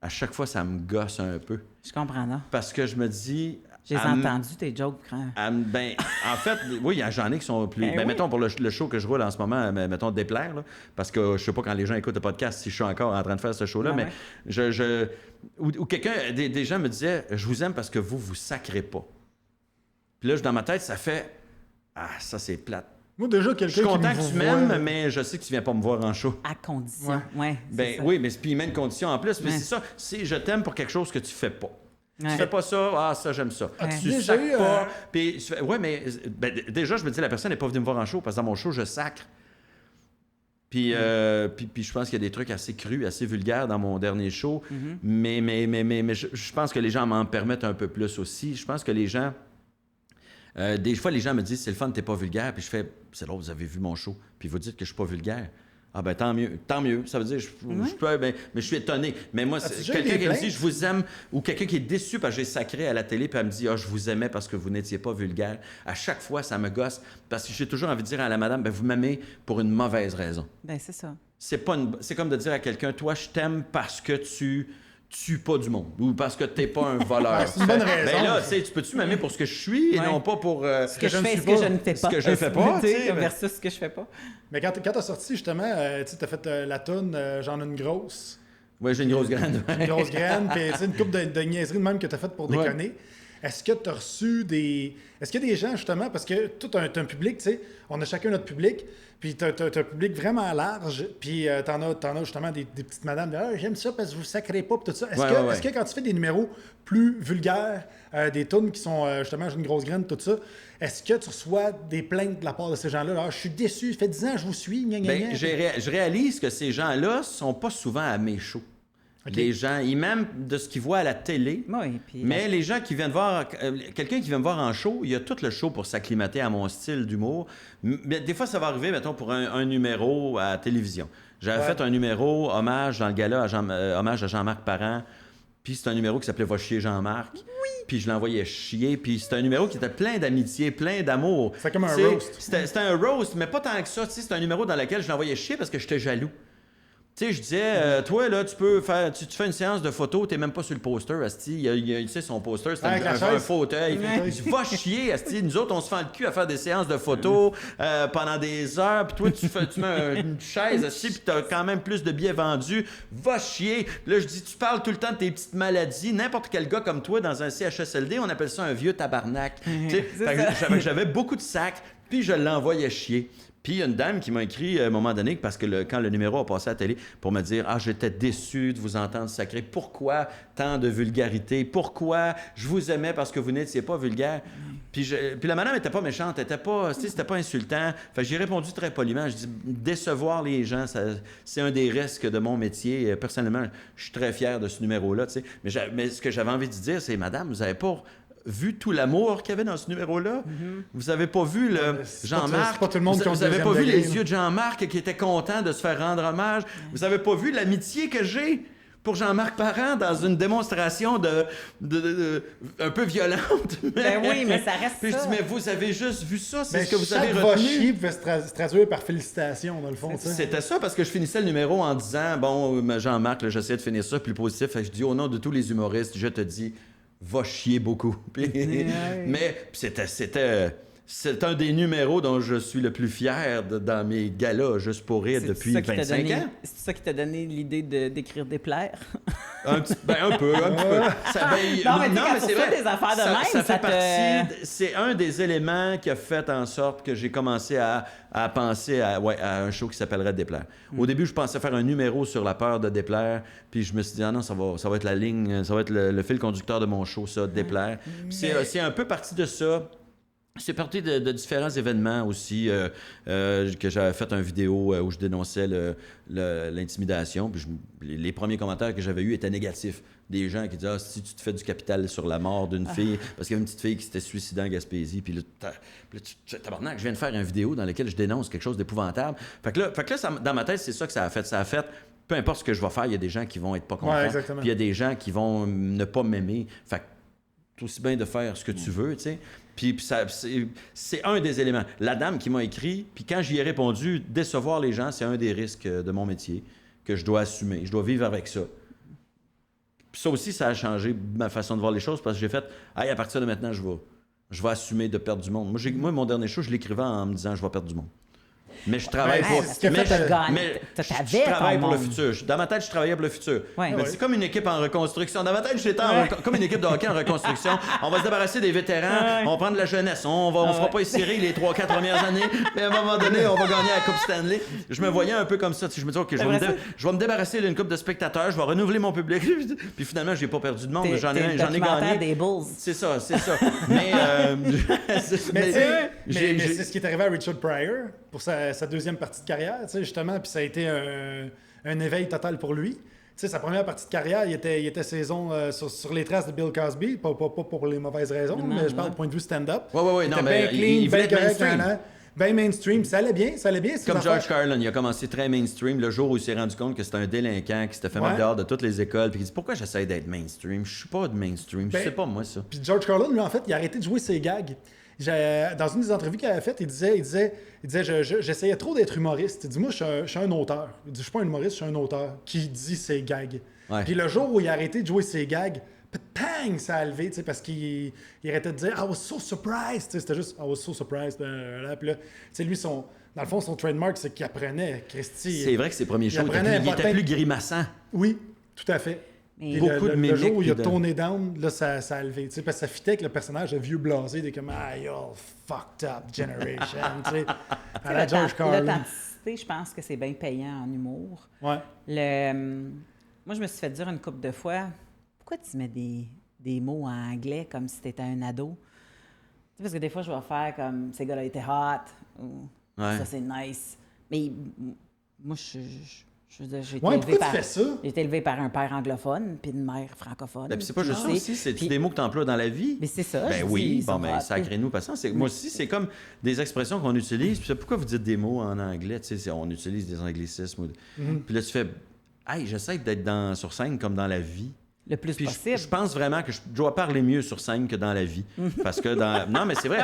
à chaque fois, ça me gosse un peu. Je comprends, non? Parce que je me dis... J'ai entendu tes jokes, grand. Ben, en fait, oui, j'en ai qui sont plus. Ben Ben, oui. mettons, pour le show que je roule en ce moment, mettons, déplaire, là, parce que je sais pas quand les gens écoutent le podcast si je suis encore en train de faire ce show-là, Ouais, mais ou quelqu'un, des gens me disaient, je vous aime parce que vous sacrez pas. Puis là, dans ma tête, ça fait, ça c'est plate. Moi, déjà, quelqu'un Je suis qui content me que tu voit- m'aimes, mais je sais que tu viens pas me voir en show. À condition. Ouais. Ben oui, mais puis il met une condition en plus. Mais Ouais. c'est ça, c'est je t'aime pour quelque chose que tu fais pas. Ouais. Tu fais pas ça, ça j'aime ça. As-tu Tu déjà sacres eu, pas. Puis, ouais, mais déjà, je me dis, la personne n'est pas venue me voir en show, parce que dans mon show, je sacre. Puis, puis je pense qu'il y a des trucs assez crus, assez vulgaires dans mon dernier show. Mais je pense que les gens m'en permettent un peu plus aussi. Je pense que les gens. Des fois, les gens me disent, c'est le fun, t'es pas vulgaire. Puis je fais, c'est là, vous avez vu mon show. Puis vous dites que je suis pas vulgaire. Ah ben tant mieux. Ça veut dire, je peux, mais je suis étonné. Mais moi, As-tu déjà eu quelqu'un des qui me dit, plaintes? je vous aime, ou quelqu'un qui est déçu parce que j'ai sacré à la télé, puis elle me dit, je vous aimais parce que vous n'étiez pas vulgaire. À chaque fois, ça me gosse, parce que j'ai toujours envie de dire à la madame, vous m'aimez pour une mauvaise raison. Ben, c'est ça. C'est comme de dire à quelqu'un, toi, je t'aime parce que tu tues pas du monde, ou parce que t'es pas un voleur. Ouais, c'est une bonne raison. Ben là, tu sais, tu peux-tu m'aimer pour ce que je suis, et Ouais. non pas pour... Ce que je je ne fais, suis ce que pas. je ne fais pas. Ce que je fais pas, tu sais, versus ce que je fais pas. Mais quand t'as sorti, justement, tu as fait la toune J'en ai une grosse. Ouais, j'ai une grosse graine. Une grosse graine, puis tu sais, une couple de niaiseries de même que tu as faites pour Ouais. déconner. Est-ce que tu as reçu des. Est-ce qu'il y a des gens, justement, parce que tout un public, tu sais, on a chacun notre public, puis tu as un public vraiment large, puis t'en as justement des petites madames, j'aime ça parce que vous sacrez pas, puis tout ça. Est-ce que quand tu fais des numéros plus vulgaires, des tunes qui sont justement J'ai une grosse graine, tout ça, est-ce que tu reçois des plaintes de la part de ces gens-là? Je suis déçu, ça fait 10 ans, je vous suis, gna, gna, Ben, gna. je réalise que ces gens-là sont pas souvent à mes shows. Ok. Les gens, ils m'aiment de ce qu'ils voient à la télé. Oui, puis... Mais les gens qui viennent voir, quelqu'un qui vient me voir en show, il y a tout le show pour s'acclimater à mon style d'humour. Mais des fois, ça va arriver, mettons, pour un numéro à la télévision. J'avais fait un numéro hommage dans le gala, hommage à Jean-Marc Parent. Puis c'est un numéro qui s'appelait Va chier Jean-Marc. Oui. Puis je l'envoyais chier. Puis c'était un numéro qui était plein d'amitié, plein d'amour. C'est comme un T'sais, roast. C'était un roast, mais pas tant que ça. C'était un numéro dans lequel je l'envoyais chier parce que j'étais jaloux. Tu sais, je disais, toi, là, tu fais une séance de photos, t'es même pas sur le poster, asti. Tu sais, son poster, c'était Avec la un chaise. fauteuil. Ouais. Tu vas chier, asti. Nous autres, on se fend le cul à faire des séances de photos pendant des heures. Puis toi, tu mets une chaise, asti, puis t'as quand même plus de billets vendus. Va chier. Puis là, je dis, tu parles tout le temps de tes petites maladies. N'importe quel gars comme toi, dans un CHSLD, on appelle ça un vieux tabarnak. Tu sais, fait que j'avais beaucoup de sacs, puis je l'envoyais chier. Puis il y a une dame qui m'a écrit à un moment donné, parce que quand le numéro a passé à la télé, pour me dire « Ah, j'étais déçu de vous entendre sacrer. Pourquoi tant de vulgarité? Pourquoi je vous aimais parce que vous n'étiez pas vulgaire? » Puis la madame n'était pas méchante, c'était pas insultant. Fait que j'ai répondu très poliment. Je dis « Décevoir les gens, c'est un des risques de mon métier. Personnellement, je suis très fier de ce numéro-là. » Mais ce que j'avais envie de dire, c'est « Madame, vous n'avez pas... vu tout l'amour qu'il y avait dans ce numéro-là. Vous avez pas vu le c'est Jean-Marc. pas tout le monde qui a vous le avez pas deuxième vu degré, les yeux de Jean-Marc qui était content de se faire rendre hommage. Vous avez pas vu l'amitié que j'ai pour Jean-Marc Parent dans une démonstration un peu violente. Ben oui, mais ça reste Puis je ça. dis, mais vous avez juste vu ça, c'est Mais ce que vous chaque avez va retenu. chier pouvait se traduire par félicitations, dans le fond. tu sais. C'était ça, parce que je finissais le numéro en disant, bon, Jean-Marc, là, j'essayais de finir ça plus positif. Fait que je dis, au nom de tous les humoristes, je te dis, va chier beaucoup. Puis, mais puis c'était c'est un des numéros dont je suis le plus fier dans mes galas Juste pour rire depuis 25 ans. C'est ça qui t'a donné l'idée d'écrire Déplaire? Un peu. Mais c'est vrai. Des affaires de même, ça fait partie. C'est un des éléments qui a fait en sorte que j'ai commencé à penser à un show qui s'appellerait Déplaire. Au début, je pensais faire un numéro sur la peur de déplaire, puis je me suis dit, non, ça va être la ligne, ça va être le fil conducteur de mon show, ça, Déplaire. C'est un peu parti de ça. C'est parti de différents événements aussi, que j'avais fait une vidéo où je dénonçais l'intimidation. Puis les premiers commentaires que j'avais eus étaient négatifs. Des gens qui disaient si tu te fais du capital sur la mort d'une fille, parce qu'il y avait une petite fille qui s'était suicidée en Gaspésie, puis là, tabarnak, je viens de faire une vidéo dans laquelle je dénonce quelque chose d'épouvantable. Fait que là dans ma tête, c'est ça que ça a fait. Ça a fait, peu importe ce que je vais faire, il y a des gens qui vont être pas contents, puis il y a des gens qui vont ne pas m'aimer. Fait que c'est aussi bien de faire ce que tu veux, tu sais. Puis c'est un des éléments. La dame qui m'a écrit, puis quand j'y ai répondu, décevoir les gens, c'est un des risques de mon métier que je dois assumer. Je dois vivre avec ça. Puis ça aussi, ça a changé ma façon de voir les choses parce que j'ai fait, à partir de maintenant, je vais assumer de perdre du monde. Moi, mon dernier show, je l'écrivais en me disant, je vais perdre du monde. Mais je travaille pour le futur. Dans ma tête, je travaillais pour le futur. Mais c'est comme une équipe en reconstruction. Dans ma tête, j'étais comme une équipe de hockey en reconstruction. On va se débarrasser des vétérans, on va prendre la jeunesse, on fera pas essayer les 3-4 premières années, mais à un moment donné, on va gagner la Coupe Stanley. Je me voyais un peu comme ça. Je me disais, OK, je vais me débarrasser d'une coupe de spectateurs, je vais renouveler mon public. Puis finalement, j'ai pas perdu de monde. J'en ai gagné. Des Bulls. C'est ça. Mais c'est ce qui est arrivé à Richard Pryor pour sa deuxième partie de carrière, justement, puis ça a été un éveil total pour lui. Sa première partie de carrière, il était saison sur les traces de Bill Cosby, pas pour les mauvaises raisons, mais je parle du point de vue stand-up. Oui, non, mais il voulait être mainstream. Bien mainstream, ça allait bien. Comme George Carlin, il a commencé très mainstream le jour où il s'est rendu compte que c'était un délinquant qui s'était fait mettre dehors de toutes les écoles, puis il dit pourquoi j'essaie d'être mainstream? Je suis pas de mainstream, je sais pas moi ça. Puis George Carlin, lui, en fait, il a arrêté de jouer ses gags. Dans une des entrevues qu'il avait faites, il disait j'essayais trop d'être humoriste. Il dit moi, je suis un auteur. Il dit je suis pas un humoriste, je suis un auteur qui dit ses gags. Puis le jour où il a arrêté de jouer ses gags, pang, ça a levé, parce qu'il arrêtait de dire I was so surprised. C'était juste I was so surprised. Puis là, lui, dans le fond, son trademark, c'est qu'il apprenait, Christy. C'est vrai que ses premiers shows, il était plus grimaçant. Oui, tout à fait. Mais beaucoup de le jour où il a tourné down, là, ça a levé. Parce que ça fitait avec le personnage de vieux blasé, de comme you're fucked up generation. À la George Carlin. L'authenticité, je pense que c'est bien payant en humour. Ouais. Moi, je me suis fait dire une couple de fois pourquoi tu mets des mots en anglais comme si tu étais un ado? Parce que des fois, je vais faire comme ces gars-là étaient hot ou ça c'est nice. Mais moi, j'ai été élevé par un père anglophone puis une mère francophone. Puis c'est pas juste ça aussi, c'est des mots que tu emploies dans la vie. Mais c'est ça. Sacrez-nous patience. Moi aussi, c'est comme des expressions qu'on utilise. Puis pourquoi vous dites des mots en anglais? On utilise des anglicismes. Puis là, tu fais j'essaie d'être sur scène comme dans la vie. Le plus possible. Je pense vraiment que je dois parler mieux sur scène que dans la vie. Parce que non, mais c'est vrai.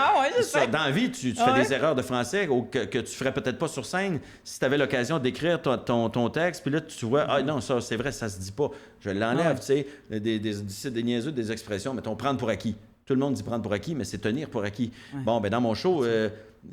Dans la vie, tu fais des erreurs de français que tu ferais peut-être pas sur scène si tu avais l'occasion d'écrire ton texte. Puis là, tu vois, non, ça, c'est vrai, ça se dit pas. Je l'enlève, tu sais, des niaiseux, des expressions. Mettons, prendre pour acquis. Tout le monde dit prendre pour acquis, mais c'est tenir pour acquis. Ouais. Bon, ben dans mon show,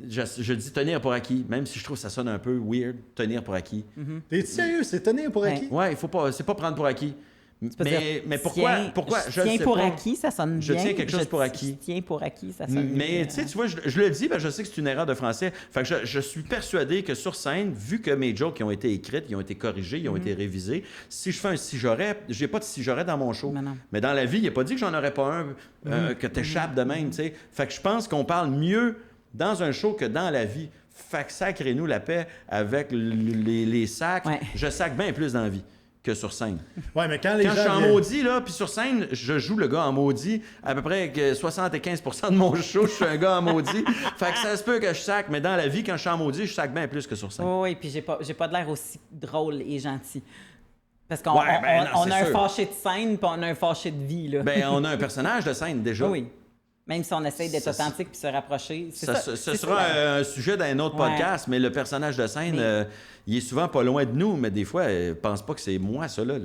je dis tenir pour acquis, même si je trouve que ça sonne un peu weird, tenir pour acquis. T'es sérieux, c'est tenir pour acquis? Ouais, c'est pas prendre pour acquis. Mais pourquoi je tiens pour acquis, ça sonne bien. Je tiens quelque chose pour acquis. Je tiens pour acquis, ça sonne bien. Mais tu vois, je le dis, je sais que c'est une erreur de français. Fait que je suis persuadé que sur scène, vu que mes jokes ont été écrites, ils ont été corrigés, ils ont été révisés, si je fais un si j'aurais, j'ai pas de si j'aurais dans mon show. Mais dans la vie, il a pas dit que j'en aurais pas un que t'échappes de même, tu sais. Fait que je pense qu'on parle mieux dans un show que dans la vie. Fait que sacrez-nous la paix avec les sacs. Ouais. Je sac bien plus dans la vie que sur scène. Ouais, mais quand je suis en maudit, là, puis sur scène, je joue le gars en maudit. À peu près 75% de mon show, je suis un gars en maudit. Fait que ça se peut que je sac, mais dans la vie, quand je suis en maudit, je sac bien plus que sur scène. Oui, puis j'ai pas de l'air aussi drôle et gentil. Parce qu'on a un fâché de scène, puis on a un fâché de vie, là. Ben, on a un personnage de scène, déjà. Oui. Même si on essaye d'être authentique puis se rapprocher. Ce sera un sujet d'un autre podcast, mais le personnage de scène, il est souvent pas loin de nous, mais des fois, il pense pas que c'est moi, ça, là.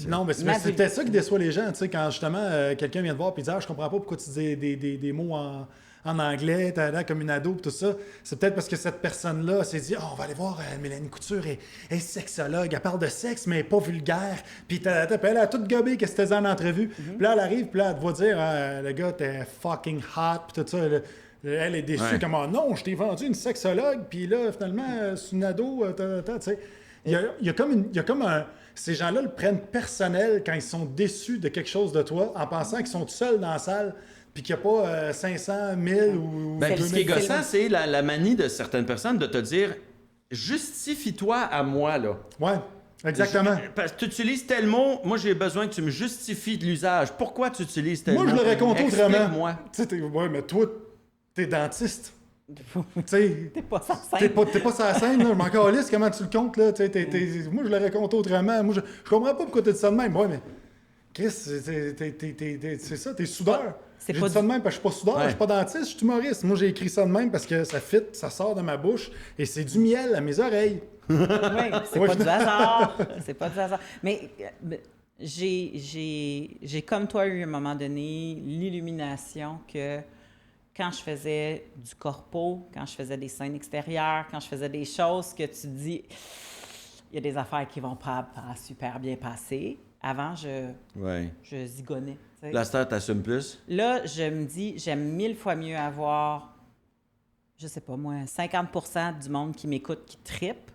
Non, mais c'est peut-être ça qui déçoit les gens, tu sais, quand justement quelqu'un vient te voir et dit « je comprends pas pourquoi tu dis des mots en en anglais, comme une ado, pis tout ça. C'est peut-être parce que cette personne-là s'est dit, on va aller voir Mélanie Couture, elle est sexologue, elle parle de sexe, mais elle est pas vulgaire. Puis elle a tout gobé qu'elle s'était en entrevue. Puis là, elle arrive, puis là, elle te voit dire, le gars, t'es fucking hot, puis tout ça. Elle est déçue, comme, oh non, je t'ai vendu une sexologue, puis là, finalement, c'est une ado, tu sais. Il y a comme un... Ces gens-là le prennent personnel quand ils sont déçus de quelque chose de toi, en pensant qu'ils sont tout seuls dans la salle, puis qu'il n'y a pas 500, 1000 ou... Ben, puis ce qui est gossant, c'est la manie de certaines personnes de te dire « Justifie-toi à moi, là. » Ouais, exactement. Parce que tu utilises tel mot, moi j'ai besoin que tu me justifies de l'usage. Pourquoi tu utilises tel mot? Moi, je le raconte autrement. Moi. Tu sais, ouais, mais toi, t'es dentiste. T'es pas sur scène. T'es pas sur la scène, là. Je m'en calisse, comment tu le comptes, là? Moi, je le raconte autrement. Moi, je comprends pas pourquoi t'es dit ça de même. Ouais, mais Chris, c'est ça, t'es soudeur. J'ai dit ça de même parce que je suis pas soudeur, je suis pas dentiste, je suis humoriste. Moi, j'ai écrit ça de même parce que ça fit, ça sort de ma bouche et c'est du miel à mes oreilles. Oui, c'est pas du hasard. C'est pas du hasard. Mais j'ai comme toi eu à un moment donné l'illumination que quand je faisais du corpo, quand je faisais des scènes extérieures, quand je faisais des choses que tu dis, il y a des affaires qui vont pas super bien passer. Avant, je zigonnais. T'sais. La star, t'assumes plus? Là, je me dis, j'aime 1000 fois mieux avoir, je sais pas moi, 50% du monde qui m'écoute, qui trippe,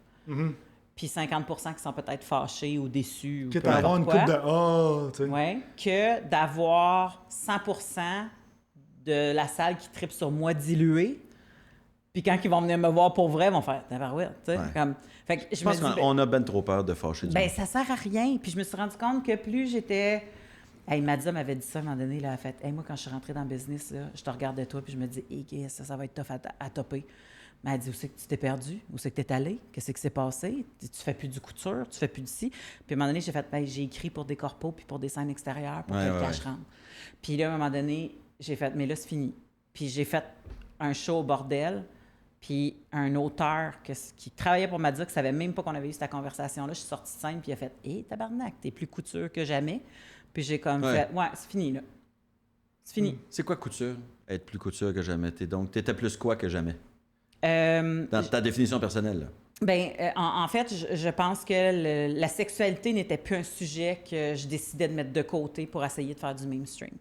puis 50% qui sont peut-être fâchés ou déçus. Ou que d'avoir une coupe de tu sais. Oui, que d'avoir 100% de la salle qui trippe sur moi dilué. Puis quand ils vont venir me voir pour vrai, ils vont faire tabarouette, tu sais. Comme... Fait que je pense qu'on a ben trop peur de fâcher du monde. Ça sert à rien. Puis je me suis rendu compte que plus j'étais... Hey, Madza m'avait dit ça à un moment donné, là, elle a fait « Hey, moi, quand je suis rentrée dans le business, là, je te regardais toi, puis je me dis « Hey, ça va être tough à topper. » Mais elle dit « Où c'est que tu t'es perdu? Où c'est que tu es allé? Qu'est-ce qui s'est passé? Tu fais plus du couture? Tu fais plus d'ici? » Puis à un moment donné, j'ai fait « J'ai écrit pour des corpos puis pour des scènes extérieures pour que le cash rentre. » Puis là, à un moment donné, j'ai fait « Mais là, c'est fini. » Puis j'ai fait un show au bordel. Puis un auteur qui travaillait pour Madza, qui ne savait même pas qu'on avait eu cette conversation-là, je suis sortie de scène, puis il a fait « Hé, tabarnak, t'es plus couture que jamais. » Puis j'ai comme fait « Ouais, c'est fini, là. C'est fini. » C'est quoi couture? Être plus couture que jamais. Donc, t'étais plus quoi que jamais? Dans ta définition personnelle, là. Bien, en fait, je pense que la sexualité n'était plus un sujet que je décidais de mettre de côté pour essayer de faire du mainstream.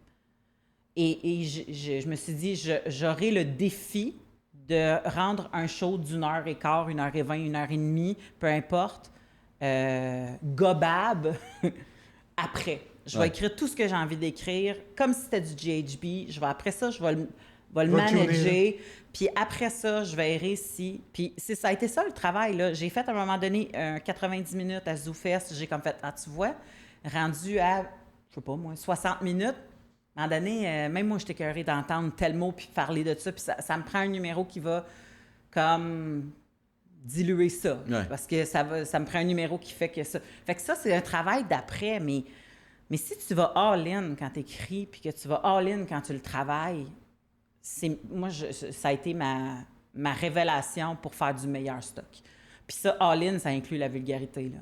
Et je me suis dit, j'aurai le défi de rendre un show d'1h15, 1h20, 1h30, peu importe, gobable après. Je vais écrire tout ce que j'ai envie d'écrire, comme si c'était du GHB. Après ça, je vais le manager. Puis après ça, je verrai si... Puis ça a été ça, le travail, là. J'ai fait, à un moment donné, 90 minutes à ZooFest. J'ai comme fait, tu vois, rendu à, je sais pas moi, 60 minutes. À un moment donné, même moi, j'étais écœurée d'entendre tel mot puis parler de ça. Puis ça me prend un numéro qui va comme diluer ça. Ouais. Parce que ça me prend un numéro qui fait que ça... Fait que ça, c'est un travail d'après, mais si tu vas all-in quand tu écris puis que tu vas all-in quand tu le travailles, ça a été ma révélation pour faire du meilleur stock. Puis ça, all-in, ça inclut la vulgarité, là.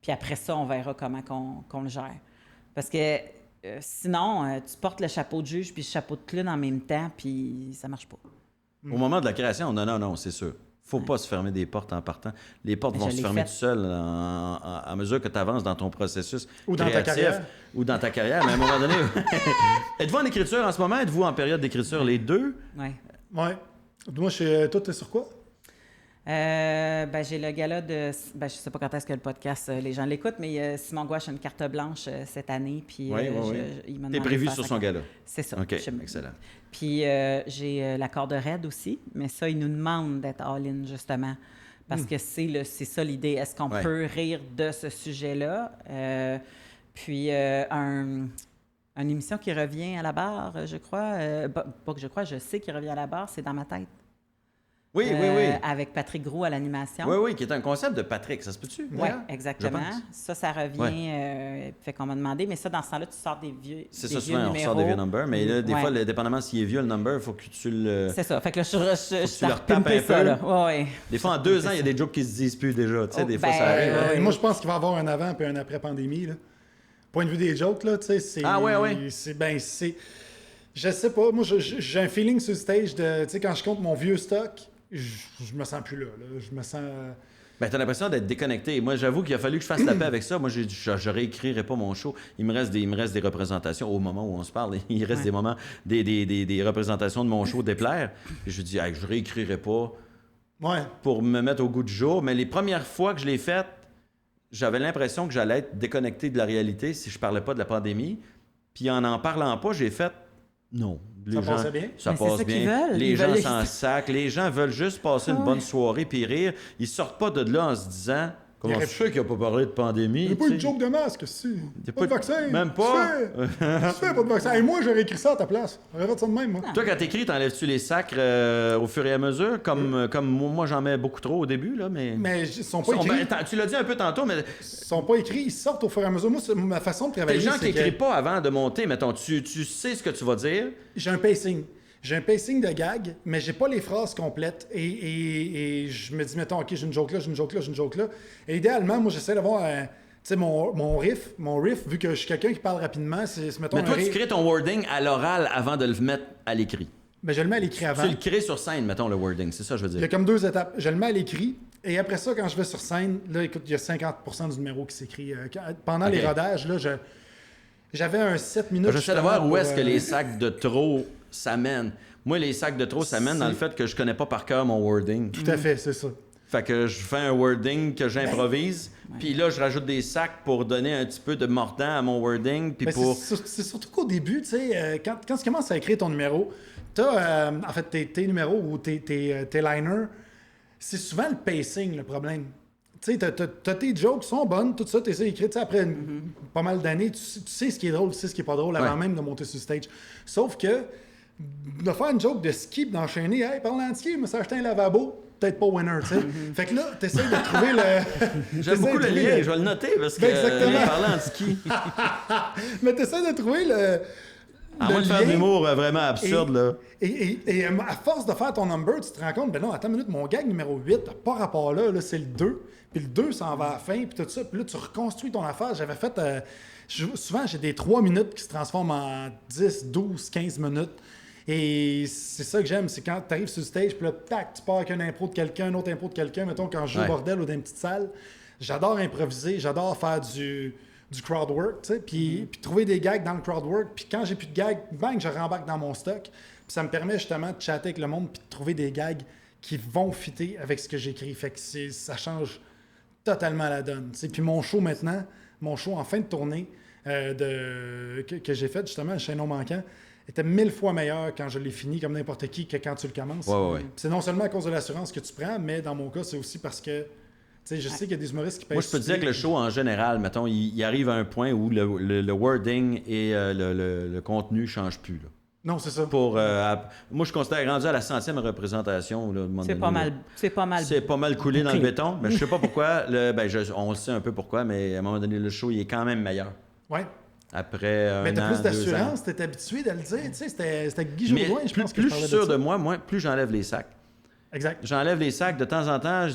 Puis après ça, on verra comment qu'on le gère. Parce que sinon, tu portes le chapeau de juge puis le chapeau de clown en même temps, puis ça marche pas. Au moment de la création, non, c'est sûr. Faut pas se fermer des portes en partant. Les portes vont se fermer tout seules à mesure que tu avances dans ton processus ou créatif. Dans ta carrière. Ou dans ta carrière. Mais à un moment donné... Êtes-vous en écriture en ce moment? Êtes-vous en période d'écriture, les deux? Oui. Ouais. Moi, toi, t'es sur quoi? J'ai le gala de... je sais pas quand est-ce que le podcast, les gens l'écoutent, mais Simon Gouache a une carte blanche cette année. Puis, il m'a demandé T'es prévu de faire sur son gala? C'est ça. OK, excellent. Puis j'ai la corde raide aussi, mais ça, il nous demande d'être all-in, justement. Parce que c'est ça l'idée. Est-ce qu'on peut rire de ce sujet-là? Puis une émission qui revient à la barre, je crois. Pas que je crois, je sais qu'il revient à la barre, c'est Dans ma tête. Oui. Avec Patrick Groux à l'animation. Oui, qui est un concept de Patrick, ça se peut-tu? Oui, exactement. Ça revient. Fait qu'on m'a demandé, mais ça, dans ce temps-là, tu sors des vieux numéros. C'est ça, souvent, on sort des vieux numbers, mais là, des fois, dépendamment s'il est vieux, le number, il faut que tu le... C'est ça. Fait que là, je tu le retapes un ça, peu. là. Ouais. Des fois, en 2 ans, il y a des jokes qui se disent plus déjà. Tu sais, des fois, ça arrive. Moi, je pense qu'il va y avoir un avant et un après pandémie, là. Point de vue des jokes, là, tu sais, c'est... Ah, ouais. Je sais pas. Moi, j'ai un feeling sur le stage de... Tu sais, quand je compte mon vieux stock, je me sens plus là. Je me sens... Ben, t'as l'impression d'être déconnecté. Moi, j'avoue qu'il a fallu que je fasse la paix avec ça. Moi, je réécrirai pas mon show. Il me reste des représentations au moment où on se parle. Il reste des moments, des représentations de mon show déplaire. Et je dis, je réécrirai pas pour me mettre au goût du jour. Mais les premières fois que je l'ai fait, j'avais l'impression que j'allais être déconnecté de la réalité si je parlais pas de la pandémie. Puis en parlant pas, j'ai fait, non. Ça passe bien? Ça passe bien. Les gens s'en sacent. Les gens veulent juste passer une bonne soirée puis rire. Ils sortent pas de là en se disant comment tu sais qu'il n'a pas parlé de pandémie. Il n'y a pas une joke de masque, si. Pas de vaccin. Même pas. Tu fais pas de vaccin. Et moi, j'aurais écrit ça à ta place. J'aurais fait ça de même, moi. Toi, quand t'écris, t'enlèves-tu les sacres au fur et à mesure? Comme moi, j'en mets beaucoup trop au début, là, mais... Mais ils sont pas écrits. Tu l'as dit un peu tantôt, mais... Ils sont pas écrits, ils sortent au fur et à mesure. Moi, ma façon de travailler, les gens qui n'écrivent pas avant de monter, mettons, tu sais ce que tu vas dire. J'ai un pacing. J'ai un pacing de gag, mais j'ai pas les phrases complètes. Et je me dis, mettons, OK, j'ai une joke là, j'ai une joke là, j'ai une joke là. Et idéalement, moi, j'essaie d'avoir mon riff. Mon riff, vu que je suis quelqu'un qui parle rapidement, c'est mettons. Mais toi, tu crées ton wording à l'oral avant de le mettre à l'écrit. Ben, je le mets à l'écrit avant. Tu le crées sur scène, mettons, le wording. C'est ça que je veux dire. Il y a comme 2 étapes. Je le mets à l'écrit. Et après ça, quand je vais sur scène, là, écoute, il y a 50% du numéro qui s'écrit. Pendant les rodages, là, j'avais un 7 minutes. J'essaie de voir où est-ce que les sacs de trop s'amènent. Moi, les sacs de trop s'amènent dans le fait que je connais pas par cœur mon wording. Tout à fait, c'est ça. Fait que je fais un wording que j'improvise, puis là, je rajoute des sacs pour donner un petit peu de mordant à mon wording. Puis c'est surtout qu'au début, tu sais, quand tu commences à écrire ton numéro, t'as, en fait, tes numéros ou tes liners, c'est souvent le pacing, le problème. Tu sais, t'as tes jokes qui sont bonnes, tout ça, tu essaies d'écrire, tu sais, après pas mal d'années, tu sais ce qui est drôle, tu sais ce qui est pas drôle avant même de monter sur le stage. Sauf que de faire une joke de ski, d'enchaîner, hey, parlant de ski, je me suis acheté un lavabo, peut-être pas winner, tu sais. Fait que là, t'essaies de trouver le... J'aime beaucoup le lien, je vais le noter parce que parlant de ski. Mais t'essaies de trouver le... À moins de faire de l'humour vraiment absurde, là. Et à force de faire ton number, tu te rends compte, ben non, attends une minute, mon gag numéro 8 n'a pas rapport là, c'est le 2. Puis le 2 s'en va à la fin, puis tout ça. Puis là, tu reconstruis ton affaire. J'avais fait... souvent, j'ai des 3 minutes qui se transforment en 10, 12, 15 minutes. Et c'est ça que j'aime, c'est quand tu arrives sur le stage, puis là, tac, tu pars avec une impro de quelqu'un, une autre impro de quelqu'un. Mettons, quand je joue au bordel ou dans une petite salle, j'adore improviser, j'adore faire du crowd work, tu sais, puis trouver des gags dans le crowd work. Puis quand j'ai plus de gags, bang, je rembarque dans mon stock. Puis ça me permet justement de chatter avec le monde puis de trouver des gags qui vont fitter avec ce que j'écris. Fait que ça change totalement la donne. T'sais. Puis mon show maintenant, mon show en fin de tournée que j'ai fait justement, le Chaînon manquant, était 1000 fois meilleur quand je l'ai fini, comme n'importe qui, que quand tu le commences. Ouais. C'est non seulement à cause de l'assurance que tu prends, mais dans mon cas, c'est aussi parce que je sais qu'il y a des humoristes qui payent. Moi, je peux te dire que le show, en général, mettons, il arrive à un point où le wording et le contenu ne changent plus. Là. Non, c'est ça. Moi, je considère rendu à la 100e représentation. Là, c'est pas mal. C'est pas mal coulé dans le béton. Mais je sais pas pourquoi. On le sait un peu pourquoi, mais à un moment donné, le show, il est quand même meilleur. Oui. Après un an, 2 ans. Mais t'as plus d'assurance, t'es habitué de le dire. Tu sais, c'était Guy Jodoin, je pense que je parlais de ça. Plus sûr de moi, plus j'enlève les sacs. Exact. J'enlève les sacs de temps en temps.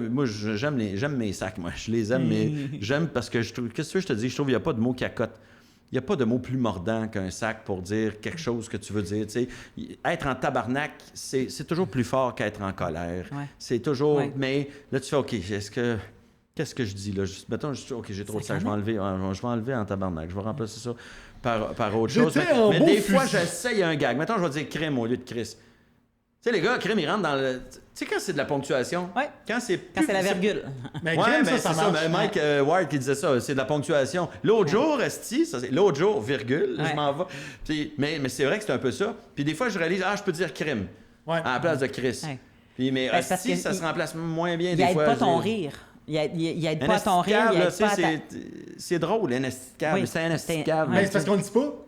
Moi, j'aime mes sacs. Moi, je les aime, mais j'aime parce que je trouve. Qu'est-ce que je te dis? Je trouve qu'il n'y a pas de mot qui accote. Il n'y a pas de mot plus mordant qu'un sac pour dire quelque chose que tu veux dire. Tu sais, être en tabarnak, c'est toujours plus fort qu'être en colère. Ouais. C'est toujours. Ouais. Mais là, tu fais OK, qu'est-ce que je dis là? Mettons, je dis OK, j'ai trop de sacs, je vais enlever en tabarnak. Je vais remplacer ça par autre chose. Mais des fois, j'essaye un gag. Mettons, je vais dire crème au lieu de Chris. Tu sais, les gars, crème, ils rentrent dans le... Tu sais, quand c'est de la ponctuation... Oui. Quand c'est la virgule. Mais crème, ça marche. Ça. Mike Ward qui disait ça, c'est de la ponctuation. L'autre jour, esti, ça c'est l'autre jour, virgule, je m'en vais. Puis, mais c'est vrai que c'est un peu ça. Puis des fois, je réalise, je peux dire crème à la place de Chris. Ouais. Puis, mais esti, ça se remplace moins bien des fois. Il aide pas ton rire. Il aide pas ton rire, il aide pas c'est drôle, un esticable. C'est un esticable. Mais c'est parce qu'on le dit pas.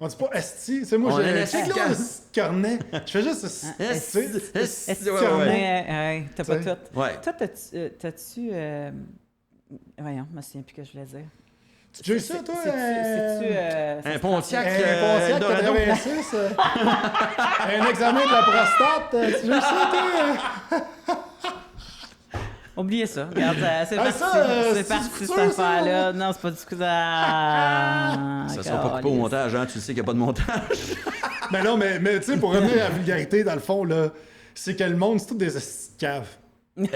On dit pas esti. C'est moi, je check là, cornet. Je fais juste esti. Cornet. T'as pas tout. Ouais. Toi, t'as-tu. Voyons, je me souviens plus que je voulais dire. Tu as ça, toi? C'est-tu. Un Pontiac. Un Pontiac 86. Un examen de la prostate. Tu as ça, toi? Oubliez ça. Regarde, c'est parti. C'est parti, cette affaire-là. Non, c'est pas du coup. Ça sera pas coupé au montage, hein? Tu sais qu'il n'y a pas de montage. Mais non, mais tu sais, pour revenir à la vulgarité, dans le fond, là, c'est que le monde, c'est tout des caves. OK.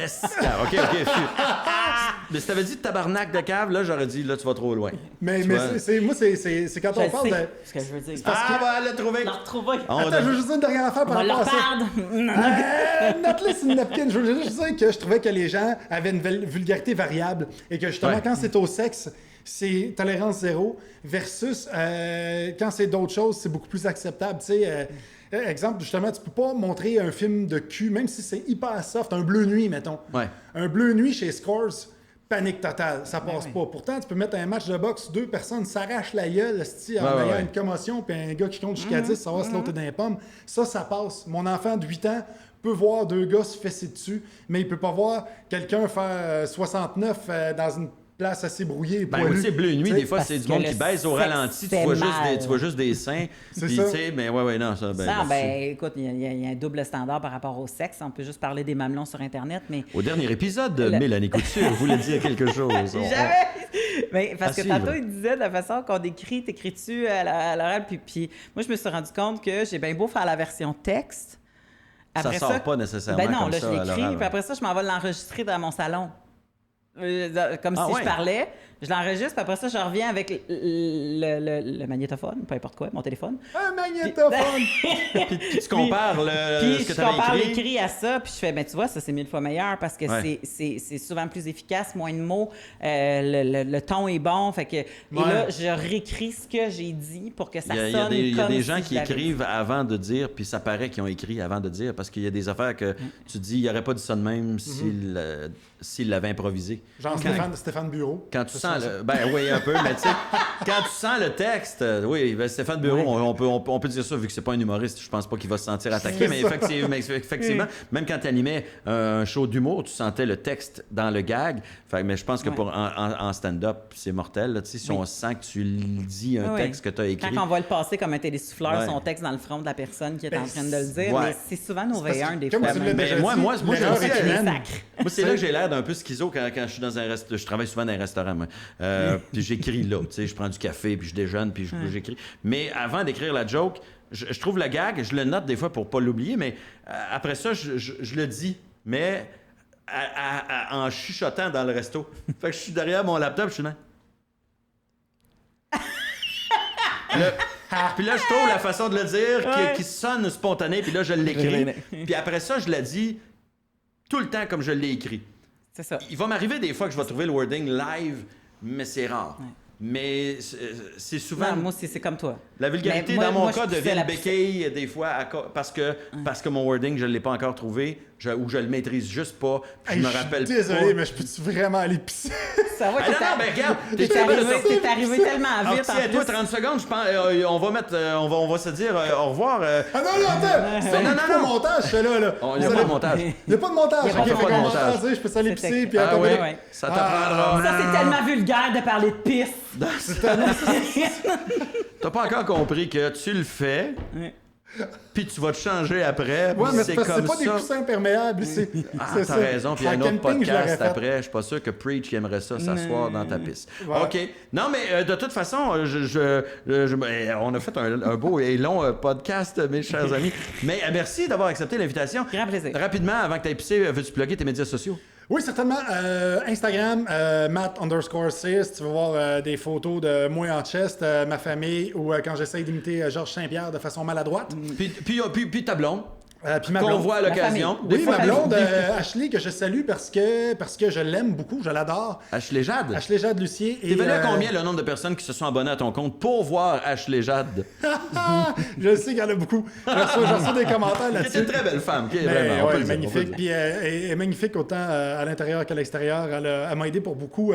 Mais si t'avais dit tabarnak de cave, là, j'aurais dit, là, tu vas trop loin. Mais moi, c'est quand on parle de... ce que je veux dire. Elle l'a trouvé. On l'a retrouvé. Attends, je veux juste dire une dernière affaire par rapport à ça. Note-le sur une napkin. Je veux juste dire que je trouvais que les gens avaient une vulgarité variable et que justement, quand c'est au sexe, c'est tolérance zéro versus quand c'est d'autres choses, c'est beaucoup plus acceptable. Tu sais, exemple, justement, tu peux pas montrer un film de cul, même si c'est hyper soft, un bleu nuit, mettons. Ouais. Un bleu nuit chez Scores, panique totale, ça passe pas. Pourtant, tu peux mettre un match de boxe, 2 personnes s'arrachent la gueule, en ayant une commotion, puis un gars qui compte jusqu'à 10, savoir si l'autre est dans les pommes. Ça passe. Mon enfant de 8 ans peut voir 2 gars se fesser dessus, mais il peut pas voir quelqu'un faire 69 dans une place assez brouillée et poilue. Ben, aussi, bleu nuit, des fois, c'est du monde qui baise au sexe ralenti, tu fait vois mal. juste des seins. C'est Puis, ça. tu sais, mais ouais, non, ça, Écoute, il y a un double standard par rapport au sexe. On peut juste parler des mamelons sur Internet, mais... Au dernier épisode, Mélanie Couture voulait dire quelque chose. Jamais! Mais parce À que suivre. tantôt, il disait de la façon qu'on écrit, t'écris-tu à l'oral, puis moi, je me suis rendu compte que j'ai bien beau faire la version texte. Ça sort pas nécessairement Ben non, comme là, ça je à l'écris, l'oral, puis après ça, je m'en vais l'enregistrer dans mon salon. Comme Ah si ouais? je parlais, je l'enregistre, puis après ça, je reviens avec le magnétophone, peu importe quoi, mon téléphone. Un magnétophone! Puis tu compares Puis ce que je tu avais compare écrit. l'écrit à ça, puis je fais, ben tu vois, ça c'est 1000 fois meilleur parce que Ouais. c'est souvent plus efficace, moins de mots, le ton est bon, fait que... Et là, je réécris ce que j'ai dit pour que ça sonne Il y a comme des si gens je qui l'avais écrivent avant de dire, puis ça paraît qu'ils ont écrit avant de dire, parce qu'il y a des affaires que tu dis, il n'aurait pas dit ça de même s'il l'avait improvisé. Genre Stéphane Bureau. Quand tu sens le... Ben oui, un peu, mais tu sais, quand tu sens le texte, oui, ben Stéphane Bureau, on peut dire ça, vu que c'est pas un humoriste, je pense pas qu'il va se sentir attaqué, mais effectivement, même quand tu animais un show d'humour, tu sentais le texte dans le gag. Mais je pense que en stand-up, c'est mortel. Là, si on sent que tu dis un texte que tu as écrit... Quand on va le passer comme un télésouffleur, son texte dans le front de la personne qui est en train de le dire, mais c'est souvent nos V1 des fois. Mais moi j'ai aussi humaine. Moi, c'est là que j'ai l'air d'un peu schizo quand je suis dans un restaurant. Je travaille souvent dans un restaurant, moi. Puis j'écris là. Tu sais, je prends du café, puis je déjeune, puis j'écris. Mais avant d'écrire la joke, je trouve le gag, je le note des fois pour pas l'oublier, mais après ça, je le dis. Mais en chuchotant dans le resto. Fait que je suis derrière mon laptop, je suis là. Puis là, je trouve la façon de le dire qui sonne spontanée, puis là, je l'écris. Puis après ça, je la dis tout le temps comme je l'ai écrit. C'est ça. Il va m'arriver des fois que je vais trouver le wording live, mais c'est rare. Ouais. Mais c'est souvent... Non, moi aussi, c'est comme toi. La vulgarité, Mais dans mon je cas, poussais devient la le béquille des fois parce que mon wording, je ne l'ai pas encore trouvé ou je le maîtrise juste pas. Puis je me rappelle Désolé, pas. mais je peux-tu vraiment aller pisser? Ça va, Ah, non, non, ben regarde, t'es arrivé tellement Alors, vite. tiens, toi, 30 secondes, je pense, on va se dire au revoir. Ah non, attends! non, Pas de montage, je là. Il n'y a pas de montage. Il n'y a pas de montage. Il y a pas Ok, de fait qu'on va montage. faire, je peux aller pisser, puis Ah attends. oui, ouais. ça t'apprendra. Ça, c'est tellement vulgaire de parler de pisse. T'as pas encore compris que tu le fais, puis tu vas te changer après, Ouais, puis mais c'est parce que comme c'est pas des ça. coussins imperméables. Ah, C'est t'as ça. raison, puis il y a En un autre camping, je l'aurais podcast fait. après. Je suis pas sûr que Preach qui aimerait ça s'asseoir dans ta piste. Ouais. OK. Non, mais de toute façon, on a fait un beau et long podcast, mes chers amis. Mais merci d'avoir accepté l'invitation. Grand plaisir. Rapidement, avant que tu aies pissé, veux-tu plugger tes médias sociaux? Oui, certainement. Instagram, Matt_6. Tu vas voir des photos de moi en chest, ma famille, ou quand j'essaye d'imiter Georges Saint-Pierre de façon maladroite. Puis ta blonde. Puis ma Qu'on blonde. voit à l'occasion. famille. Des Oui, fois, ma blonde, Ashley, que je salue parce que je l'aime beaucoup, je l'adore. Ashley Jade. Ashley Jade Lucier. T'es venu à combien le nombre de personnes qui se sont abonnées à ton compte pour voir Ashley Jade? Je sais qu'il y en a beaucoup. Je reçois des commentaires Qui est là-dessus. une très belle femme. Qui est Mais, vraiment, on peut ouais, le dire, on peut le magnifique. dire. Puis elle est magnifique autant à l'intérieur qu'à l'extérieur. Elle m'a aidé pour beaucoup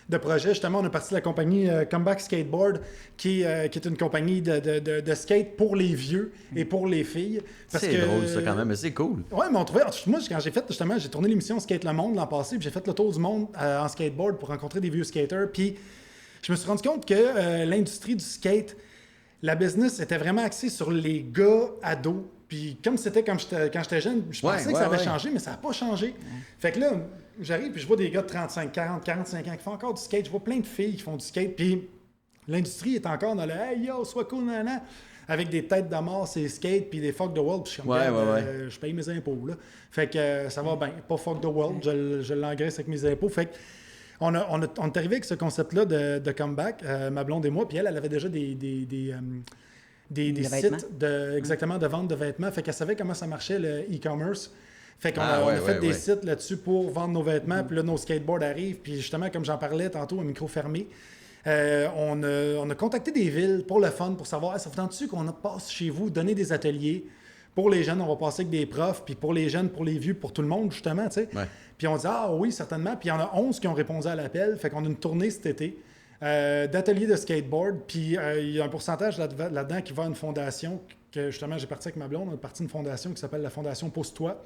de projets. Justement, on a parti de la compagnie Comeback Skateboard, qui est une compagnie de skate pour les vieux et pour les filles. C'est drôle, ça, quand même, mais c'est cool. Ouais, mais on trouvait. Moi, quand j'ai tourné l'émission Skate le Monde l'an passé, puis j'ai fait le tour du monde en skateboard pour rencontrer des vieux skaters. Puis je me suis rendu compte que l'industrie du skate, la business était vraiment axée sur les gars ados. Puis comme c'était quand j'étais jeune, je pensais que ça avait changé, mais ça n'a pas changé. Fait que là, j'arrive puis je vois des gars de 35, 40, 45 ans qui font encore du skate. Je vois plein de filles qui font du skate. Puis l'industrie est encore dans le « Hey yo, sois cool, nanana ». avec des têtes de mort, c'est skate, puis des fuck the world. Puis je suis comme, je paye mes impôts. Là. Fait que ça va bien. Pas fuck the world, je l'engraisse avec mes impôts. Fait que on est arrivé avec ce concept-là de comeback, ma blonde et moi, puis elle avait déjà des sites exactement de vente de vêtements. Fait qu'elle savait comment ça marchait, le e-commerce. Fait qu'on a fait des sites là-dessus pour vendre nos vêtements. Puis là, nos skateboards arrivent. Puis justement, comme j'en parlais tantôt, un micro fermé, on a contacté des villes pour le fun, pour savoir, ça vous tente-tu qu'on passe chez vous, donner des ateliers? Pour les jeunes, on va passer avec des profs. Puis pour les jeunes, pour les vieux, pour tout le monde, justement, tu sais. Ouais. Puis on dit, oui, certainement. Puis il y en a 11 qui ont répondu à l'appel. Fait qu'on a une tournée cet été d'ateliers de skateboard. Puis il y a un pourcentage là-dedans qui va à une fondation que, justement, j'ai parti avec ma blonde. On a parti d'une fondation qui s'appelle la Fondation Pose-toi,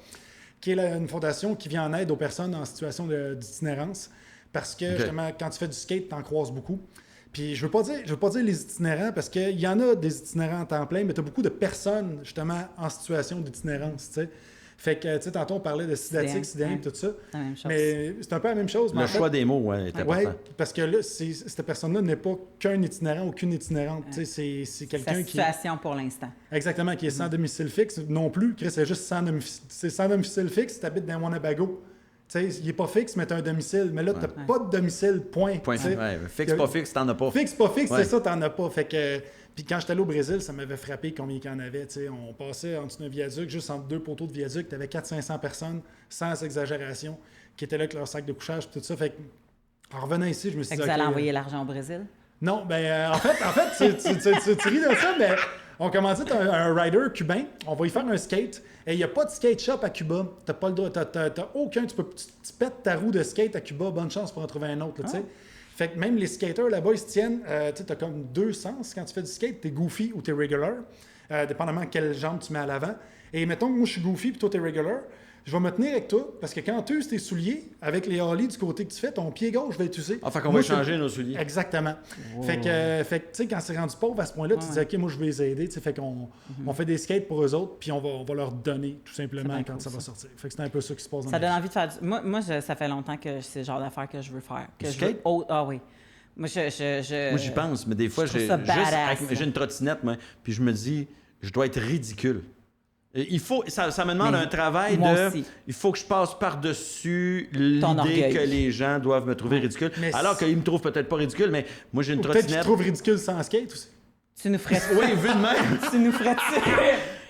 qui est une fondation qui vient en aide aux personnes en situation d'itinérance. Parce que, justement, quand tu fais du skate, tu en croises beaucoup. Puis je veux pas dire les itinérants, parce qu'il y en a des itinérants en temps plein, mais tu as beaucoup de personnes, justement, en situation d'itinérance, tu sais. Fait que, tu sais, tantôt, on parlait de sidatique, sidéen, tout ça. La même chose. Mais c'est un peu la même chose. Le choix des mots, est important. Oui, parce que là, cette personne-là n'est pas qu'un itinérant ou qu'une itinérante. Tu sais, c'est quelqu'un qui... situation pour l'instant. Exactement, qui est sans domicile fixe. Non plus, Chris, c'est juste sans domicile fixe, tu habites dans Wanabago. Tu sais, il n'est pas fixe, mais tu as un domicile. Mais là, tu n'as pas de domicile, point. Fixe, pas fixe, t'en as pas. Fixe, pas fixe, c'est ça, t'en as pas. Fait que... Puis quand j'étais allé au Brésil, ça m'avait frappé combien il y en avait. T'sais. On passait en dessous d'un viaduc, juste entre deux poteaux de viaduc, tu avais 400-500 personnes, sans exagération, qui étaient là avec leur sac de couchage et tout ça. Fait que, en revenant ici, je me suis dit... Vous allez envoyer l'argent au Brésil? Non, en fait tu ris de ça, mais on commandite un rider cubain, on va y faire un skate, et il n'y a pas de skate shop à Cuba. T'as pas le droit, t'as aucun, tu pètes ta roue de skate à Cuba, bonne chance pour en trouver un autre, tu sais. Fait que même les skaters là-bas, ils se tiennent, tu as comme deux sens quand tu fais du skate, t'es goofy ou t'es regular, dépendamment de quelle jambe tu mets à l'avant. Et mettons que moi je suis goofy puis toi t'es regular, je vais me tenir avec toi parce que quand tu uses tes souliers, avec les ollies du côté que tu fais, ton pied gauche va être usé. Fait qu'on va changer nos souliers. Exactement. Wow. Fait que tu sais, quand c'est rendu pauvre à ce point-là, tu te dis, OK, moi je vais les aider. Fait qu'on on fait des skates pour eux autres, puis on va leur donner tout simplement quand ça va sortir. Fait que c'est un peu ça qui se passe dans ça donne envie de faire Moi, ça fait longtemps que c'est le genre d'affaires que je veux faire. Que skate? Oui. Moi, j'y pense, mais des fois, j'ai une trottinette, puis je me dis, je dois être ridicule. Ça me demande un travail aussi. Il faut que je passe par-dessus l'idée que les gens doivent me trouver ridicule. Alors qu'ils me trouvent peut-être pas ridicule, mais moi, j'ai une trottinette. Peut-être qu'ils te trouvent ridicule sans skate aussi. Tu nous ferais Oui, vu de même. Tu nous ferais-tu?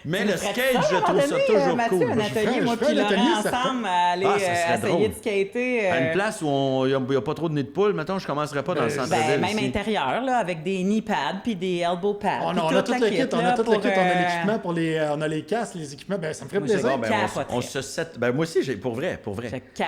Mais le skate, je trouve ça toujours Mathieu, cool. Un atelier, moi puis Laurent ensemble, aller essayer de skater. À une place où il n'y a pas trop de nid de poule, mettons, je ne commencerais pas dans le centre-ville. Même ici. Intérieur, là, avec des knee pads puis des elbow pads. On a tout le kit, on a l'équipement pour on a les casques, les équipements. Ça me ferait plaisir. On se set. Moi aussi, pour vrai.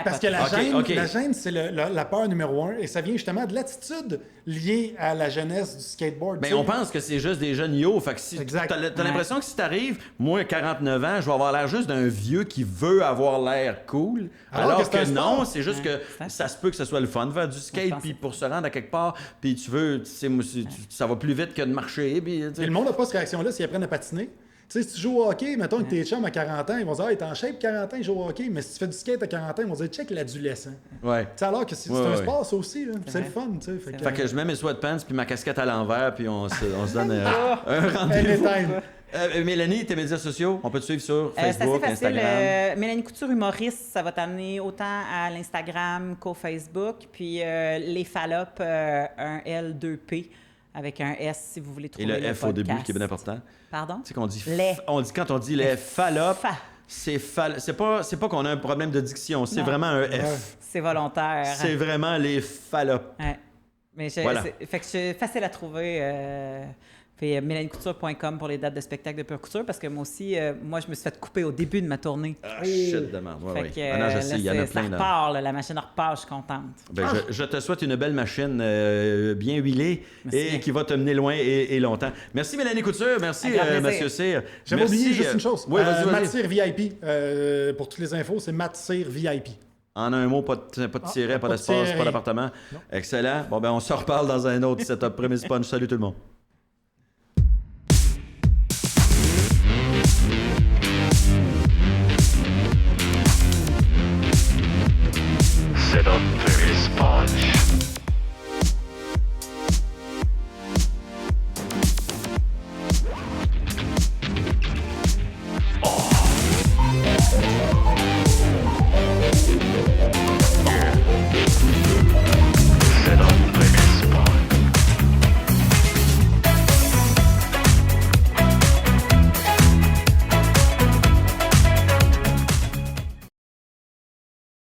Parce que la gêne, c'est la peur numéro 1, et ça vient justement de l'attitude liée à la jeunesse du skateboard. On pense que c'est juste des jeunes yo. Fait que si t'as l'impression que si t'arrives, moi, 49 ans, je vais avoir l'air juste d'un vieux qui veut avoir l'air cool. Alors que non, c'est juste que ça se peut que ce soit le fun de faire du skate, puis pour se rendre à quelque part, puis tu veux, ça va plus vite que de marcher. Puis le monde n'a pas cette réaction-là s'ils apprennent à patiner. Tu sais, si tu joues au hockey, mettons que tes chums à 40 ans, ils vont dire, t'es en shape 40 ans, ils jouent au hockey. Mais si tu fais du skate à 40 ans, ils vont dire, check l'adolescent. Ouais. Alors que c'est un sport, ça aussi. C'est le fun. Fait que je mets mes sweatpants puis ma casquette à l'envers, puis on se donne un rendez-vous. Mélanie, tes médias sociaux, on peut te suivre sur Facebook, c'est assez facile. Instagram. Mélanie Couture humoriste, ça va t'amener autant à l'Instagram qu'au Facebook. Puis les Fallops, un L, 2P. Avec un S, si vous voulez trouver le F podcast. au début, qui est bien important. Pardon? Tu sais qu'on dit... Quand on dit les fallops, c'est pas qu'on a un problème de diction, c'est vraiment un F. C'est volontaire. C'est vraiment les fallops. Ouais. Mais fait que c'est facile à trouver. Puis mélaniecouture.com pour les dates de spectacle de Pure Couture, parce que moi aussi, moi, je me suis fait couper au début de ma tournée. Shit de merde. Je sais, il y en a plein. Ça repart, la machine repart, je suis contente. Je te souhaite une belle machine bien huilée et qui va te mener loin et longtemps. Merci Mélanie Couture, merci Mathieu Cyr. J'avais oublié juste une chose. Oui, vas-y. Matt Cyr VIP, pour toutes les infos, c'est Matt Cyr VIP. En un mot, pas de tiret, pas d'espace, pas d'appartement. Excellent. Bon, on se reparle dans un autre setup Prémisse Punch. Salut tout le monde.